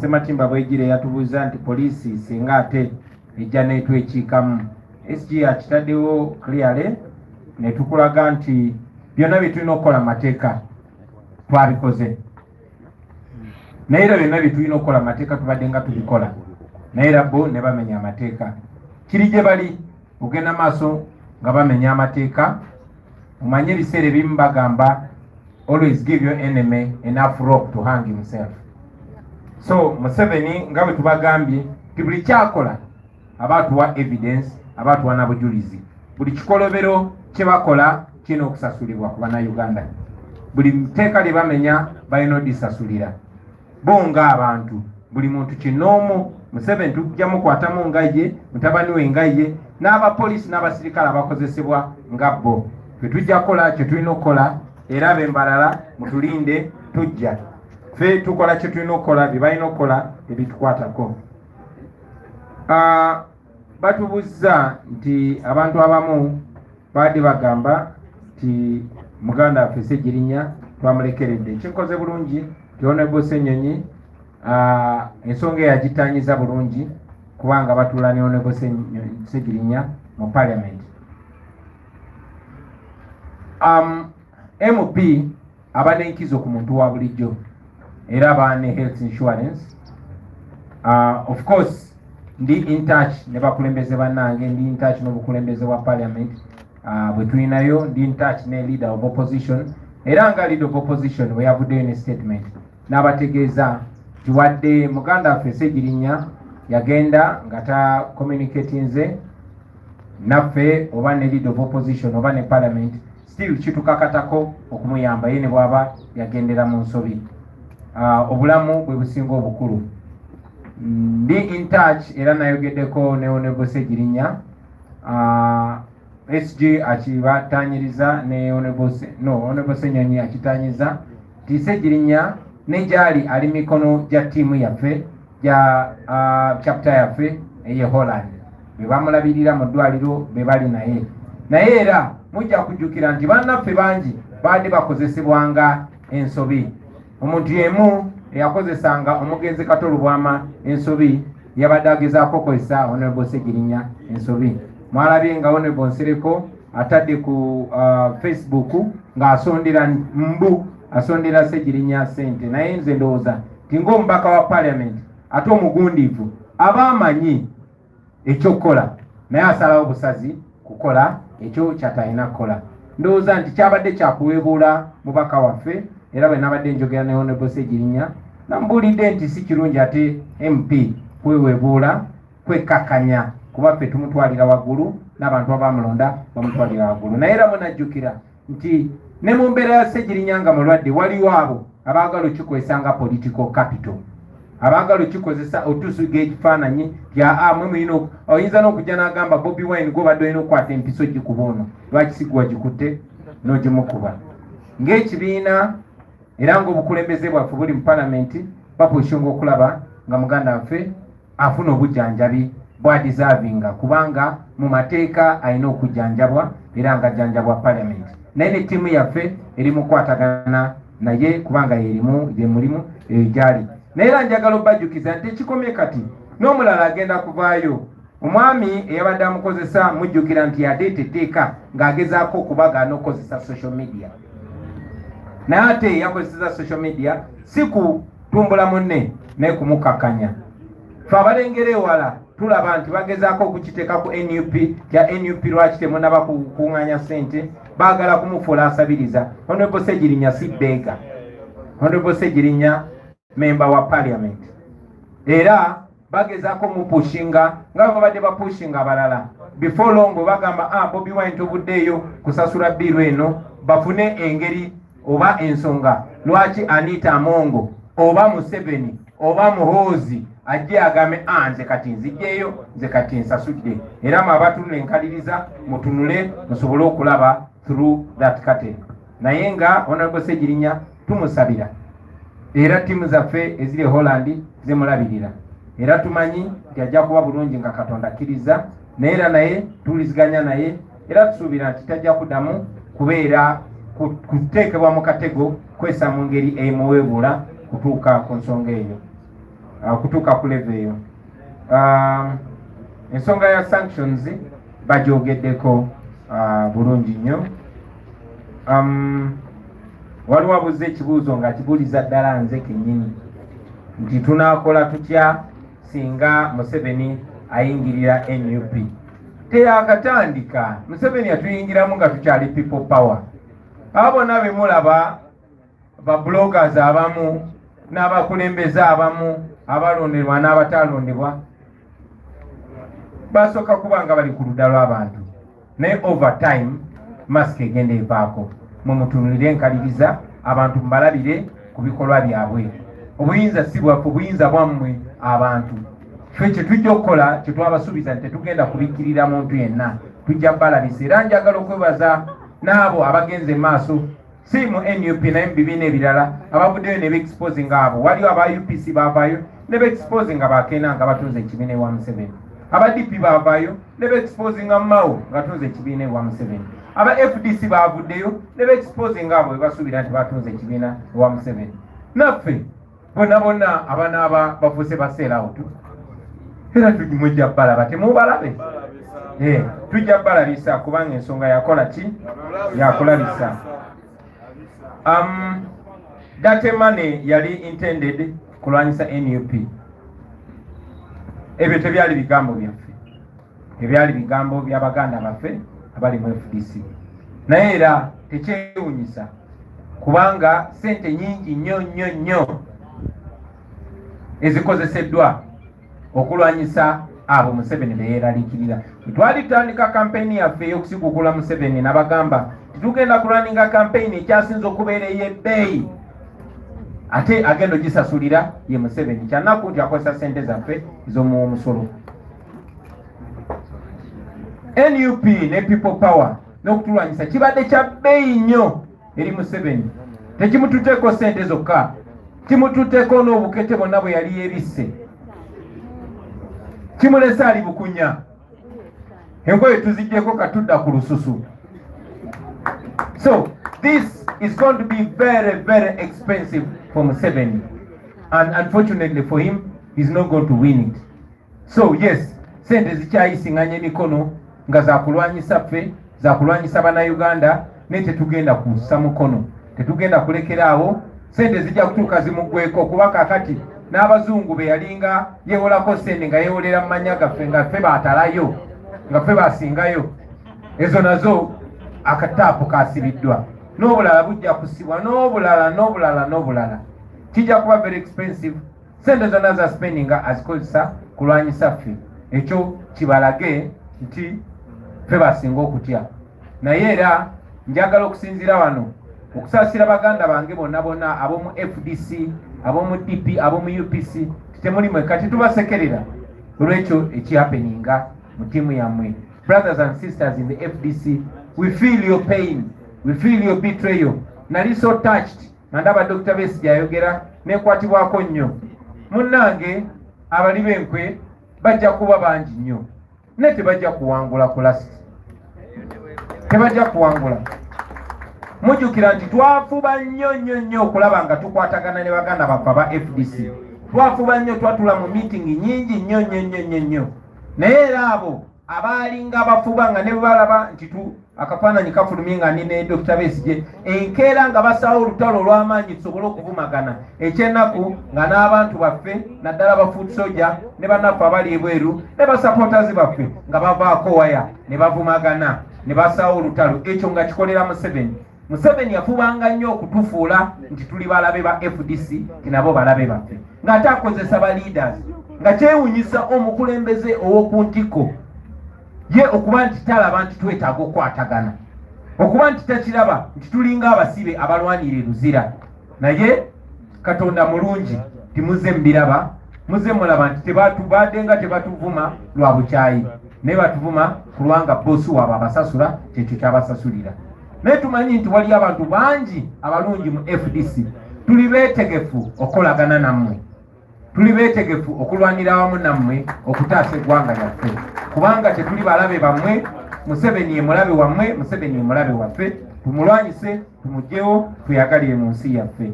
Sematimba Bwegire yatubuuza nti poliisi singa ate ejja n'etwekiikamu. SG akitaddewo clearly ne tukulaga nti byonna bye tulina okukola amateeka twabikoze. Naye era byonna bye tulina okukola amateeka tubadde nga tubikola. Naye era bo ne bamenya amateeka. Kiri gye bali ogenda maaso nga bamenya amateeka. Mumanye ebiseera ebimu bagamba always give your enemy enough rope to hang himself. So Museveni nga bwe tubagambye ti buli kyakola abaatuwa evidence abaatuwa n'abujulizi. Buli kikolobero kye bakola kirina okusasulibwa ku bannayuganda. Buli tteeka lye bamenya balina odisasulira. Bo ng'abantu buli muntu kinoomu Museveni tujja mukwatamu nga ye mutabani we nga ye n'abapoliisi n'abasirikale abakozesebwa nga bo. Ffe tujja kukola kye tulina okukola era bembalala mutulinde tujja. Ffe tukola kye tulina okukola bye balina okukola ebitukwatako. Batubuuza nti abantu abamu baadde bagamba nti muganda waffe Ssegirinya twamulekeredde. Kinkoze bulungi ti Honorable Ssenyonyi ensonga yagitanyiza bulungi kubanga batuula ne Honorable Ssegirinya mu Parliament. MP aba n'enkizo ku muntu wa bulijjo era aba ne health insurance. Of course ndi in touch ne bakulembeze bannange, ndi in touch n'obukulembeze bwa Parliament bwe tulinayo, ndi in touch ne leader of opposition era nga leader of opposition we yavuddeyo ne statement n'abategeeza nti wadde muganda waffe Ssegirinya yagenda nga ta communicatinze naffe oba ne leader of opposition oba ne Parliament still kitukakatako okumuyamba ye ne bw'aba yagendera mu nsobi. Obulamu bwe businga obukulu. Ndi in touch era nayogeddeko ne Honorable Ssegirinya. SG akibatanyiriza ne Honorable Ssenyonyi akitanyiza ti Ssegirinya ne gyali ali mikono gya ttiimu yaffe gya chapter yaffe eye Holland. Be bamulabirira mu ddwaliro be bali naye. Naye era mujja kujjukira nti bannaffe bangi baadde bakozesebwanga ensobi. Omuntu yemu eyakozesanga omugenzi Katolo Bwama ensobi yabadde agezaako okukozesa Honorable Ssegirinya ensobi. Mwalabye nga Honorable Nsereko atadde ku Facebook ng'asondera mbu asondera Ssegirinya ssente. Naye nze ndowooza ti ng'omubaka wa Parliament ate omugundiivu aba amanyi ekyokukola naye asalawo busazi kukola ekyo kyatalina kukola. Ndowooza nti kyabadde kyakuweebuula mubaka waffe era bwe nabadde njogera ne Honorable Ssegirinya nambuulidde nti si kirungi ate MP kweweebuula kwekkakkanya kuba ffe tumutwalira waggulu n'abantu abamulonda bamutwalira waggulu. Naye era munajjukira nti ne mu mbeera ya Ssegirinya nga mulwadde waliwo abo abaagala okikozesa nga political capital, abaagala okikozesa otusuga ekifaananyi kya mwe mulina oyinza n'okujja n'agamba Bobi Wine gw'obadde olina okukwata empiso gikuba ono lwakisigwa gikutte n'ogimukuba ng'ekibiina. Era ng'obukulembeze bwaffe buli mu Parliament bapushunga okulaba nga muganda waffe afuna obujjanjabi bw'adisavinga kubanga mu mateeka alina okujjanjabwa era nga ajjanjabwa Parliament. Naye ne ttiimu yaffe eri mu kukwatagana naye kubanga ye mulimu gyali. Naye era njagala obbajjukiza nti ekikomye kati n'omulala agenda kuvaayo. Omwami eyabadde amukozesa mujjukira nti yadeeta etteeka ng'agezaako okubaga n'okukozesa social media. Naye ate yakozesa social media si kutumbula munne naye kumukakkanya. Ffe abalengera ewala tulaba nti bagezaako okukiteeka ku NUP kya NUP lwaki temunaba kukuŋŋaanya ssente baagala kumufuula asabiriza. Honorable Ssegirinya si bbeega. Honorable Ssegirinya member wa Parliament era bagezaako mupushinga nga babadde bapushinga abalala. before long bagamba Bobi Wine tobuddeeyo kusasula biru eno, bafune engeri oba ensonga lwaki Anita Amongo oba Museveni oba Muhoozi ajje agambe nze kati nzijjeeyo, nze kati nsasudde. Era mwabatunula enkaliriza mutunule musobole okulaba through that curtain. Naye nga Honorable Ssegirinya tumusabira, era timu zaffe eziri Holland zemulabirira, era tumanyi nti ajja kuba bulungi nga Katonda akkiriza, naye naye tuwuliziganya naye, era tusuubira nti tajja kuddamu kubeera kuteekebwa mu katego kwesa mu ngeri emuweebula kutuuka ku nsonga eyo, kutuuka ku level eyo. Ensonga ya sanctions bagyogeddeko bulungi nnyo. Waliwo abuze ekibuuzo nga kibuuliza ddala nze kennyini nti tunaakola tutya singa Museveni ayingirira NUP. Teyakatandika Museveni atuyingiramu nga tukyali people power. Abona be mulaba ba bloggers abamu n'abakulembeze abamu abalonderwa n'abatalondebwa basooka kuba nga bali ku ludda lw'abantu, naye over time mask egenda evaako. Mumutunulire enkaliriza abantu mbalabire ku bikolwa byabwe. Obuyinza si bwaffe, obuyinza bwammwe abantu. Ffe kye tujja okukola kye twabasuubiza nti tetugenda kubikkirira muntu yenna, tujja balabisa. Era njagala okwebaza n'abo abagenze maaso si mu NUP naye mu bibiina ebirala abavuddeyo ne beexposing abo. Waliwo aba UPC baavaayo ne beexposing nga bakeena nga batunze ekibiina ewa Museveni. Aba DP baavaayo ne beexposing Mao nga batunze ekibiina ewa Museveni. Aba FDC baavuddeyo ne beexposing abo basuubira nti batunze ekibiina ewa Museveni. Naffe bonna bonna abanaaba bafuuse baseerawo tu era tujja balaba temubalabe. Tujja balabisa kubanga ensonga yakola ki? Yakulabisa. That money yali intended kulwanyisa NUP. Ebyo tebyali bigambo byaffe, ebyali bigambo by'Abaganda baffe abali mu FDC. Naye era tekyewunyisa kubanga sente nyingi nnyo ezikozeseddwa okulwanyisa abo Museveni be yeeraliikirira. Twali tutandika kampeyini yaffe ey'okusigugula Museveni n'abagamba titugenda kulwaninga kampeyini ekyasinza okubeera ey'ebbeeyi ate agenda ogisasulira ye Museveni. Kyannaku nti akozesa sente zaffe ez'omumusolo. NUP ne People Power n'okutulwanyisa kibadde kya bbeeyi nnyo eri Museveni. Tekimututeeko sente zokka, kimututeeko n'obukete bonna bwe yali yeebisse, kimulese ali bukunya, engoye tuziggyeko katudda ku lususu. So this is going to be very, very expensive for Museveni, and unfortunately for him, he's not going to win it. So yes, sente zikyayisinganya emikono nga zakulwanyisa ffe, zakulwanyisa bannayuganda, naye tetugenda kussa mukono, tetugenda kulekeraawo. Sente zijja kutuuka zimuggweko kuba kakati n'abazungu be yalinga yeewolako sente nga yeewolera mu mannya gaffe nga ffe baatalayo, nga ffe basingayo. Ezo nazo akataapu kaasibiddwa, n'obulala bujja kusibwa, n'obulala. Kijja kuba very expensive. Sente zonna za spendinga azikozesa kulwanyisa ffe. Ekyo kibalage nti ffe basinga okutya. Naye era njagala okusinziira wano okusaasira baganda bange bonna bonna ab'omu FDC, ab'omu DP, ab'omu UPC, temulimwe kati tubasekerera olw'ekyo ekihappeninga mu ttiimu yammwe. Brothers and sisters in the FDC, we feel your pain, we feel your betrayal. Nali so touched ndaba Dr. Besigye ayogera nekwatibwako nnyo. Munnange abali b'enkwe bajja kuba bangi nnyo, naye tebajja kuwangula ku lasiti, tebajja kuwangula. Mujjukira nti twafuba nnyo okulaba nga tukwatagana ne baganda baffe aba FDC. Twafuba nnyo, twatula mu meeting nyingi nnyo. Naye era abo abaalinga abafuba nga ne balaba nti akafaananyi kafulumye nga ne Dr. Besigye, enkeera nga basaawo olutalo olw'amaanyi tusobole okuvumagana. Ekyennaku nga n'abantu baffe naddala ba foot soldier ne bannaffe abali ebweru ne basupporters baffe nga bavaako waya ne bavumagana ne basaawo olutalo. Ekyo nga kikolera Museveni. Museveni yafubanga nnyo okutufuula nti tuli balabe ba FDC, tinabo balabe baffe, ng'ate akozesa ba leaders, nga kyewunyisa omukulembeze ow'oku ntiko ye okuba nti talaba nti twetaaga okukwatagana, okuba nti takiraba nti tulinga abasibe abalwanira eruzira. Naye Katonda mulungi, timuze mbiraba, muze mulaba nti tebatubadde nga tebatuvuma lwa bukyayi, naye batuvuma kulwanga bosi waabwe abasasula kyekyo kyabasasulira. Naye tumanyi nti wali abantu bangi abalungi mu FDC, tuli beetegefu okolagana nammwe, tuli beetegefu okulwanira awamu nammwe okutaasa eggwanga lyaffe, kubanga tetuli balabe bammwe. Museveni ye mulabe wammwe, Museveni ye mulabe waffe. Tumulwanyise, tumugyewo, tuyagalire mu nsi yaffe.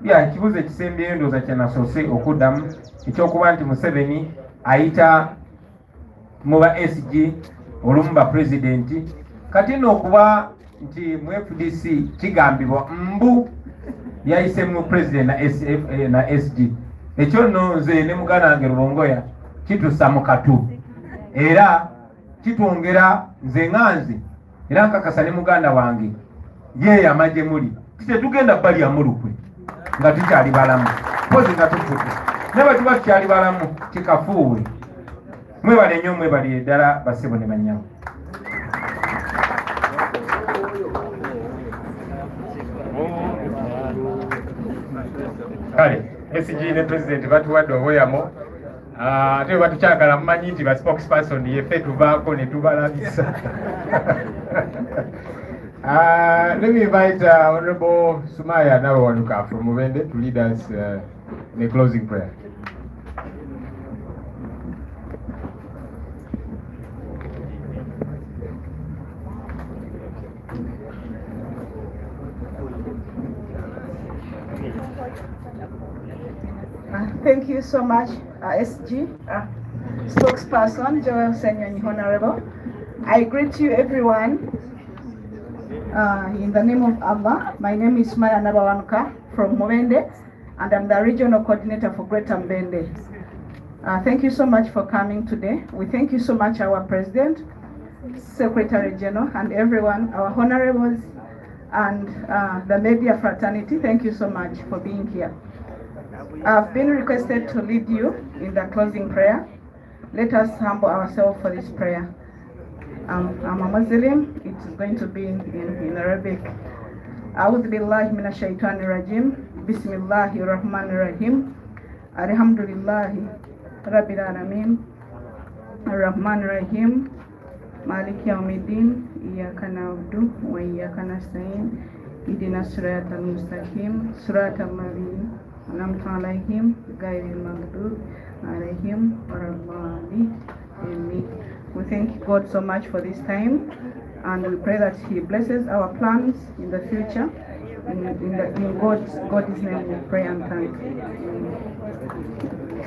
Ekibuzo ekisembyeyo ndowooza kye nasoose okuddamu ekyokuba nti Museveni ayita mu ba SG olumu ba pulezidenti. Kati nno okuba nti mu FDC kigambibwa mbu yayise mu pulezidenti na SG, ekyo nno nze ne muganda wange Lulongoya kitussa mu katu era kitwongera nze nganze era nkakasa ne muganda wange ye amagye muli tetugenda bali ya mulukwe nga tukyali balamu pozi nga tufuke naba tuba tukyali balamu kikafuuwe. Mwebale nnyo, mwebale ddala basebo ne bannyamu. Kale SG ne President batuwadde obweyamo. Ate batukyagala mumanyi nti ba spokesperson yeffe tuvaako ne tubalabisa. Let me invite Honorable Sumaya Nabawanuka from Mubende to lead us in a closing prayer. Thank you so much, SG, spokesperson Joel Senyonyi, Honorable. I greet you everyone in the name of Allah. My name is Maya Nabawanuka from Mubende, and I'm the regional coordinator for Greater Mbende. Thank you so much for coming today. We thank you so much, our President, Secretary General, and everyone, our honorables, and the media fraternity. Thank you so much for being here. I've been requested to lead you in the closing prayer. Let us humble ourselves for this prayer. I'm a Muslim. It's going to be in Arabic. A'udhu billahi minash shaitani rajim. Bismillahir rahmanir rahim. Alhamdulillahi rabbil alamin. Ar-rahmanir rahim. Maliki yawmiddin. Iyyaka na'budu wa iyyaka nasta'in. Ihdinas siratal mustaqim. Siratal ladzina an'amta 'alaihim ghayril maghdubi 'alaihim waladdallin. Amen. We thank God so much for this time, and we pray that He blesses our plans in the future. In God's name we pray and thank.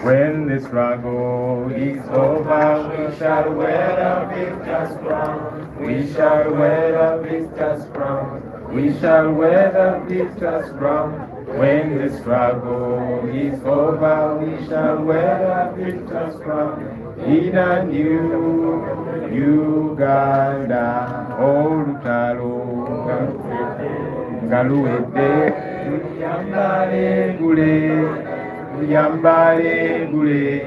When the struggle is over, we shall wear the victor's crown. We shall wear the victor's crown. We shall wear the victor's crown. When the struggle is over, we shall wear the victor's crown. In a new Uganda, olutalo ngaluwedde, tuliyambale gule, tuliyambale gule,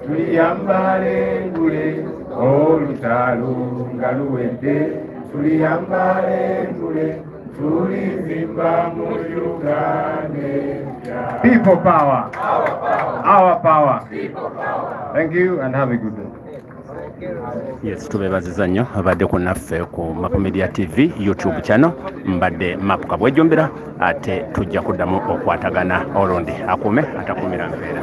tuliyambale gule, olutalo ngaluwedde, tuliyambale gule, tulizimba mu Uganda. People power. Our power. People power. Thank you and have a good day. Yes, tubebaziza nnyo abadde ku naffe ku Map Media TV YouTube channel. Mbadde Map Kabwejombera, ate tujja kuddamu okwatagana olundi akume atakumira mbeera.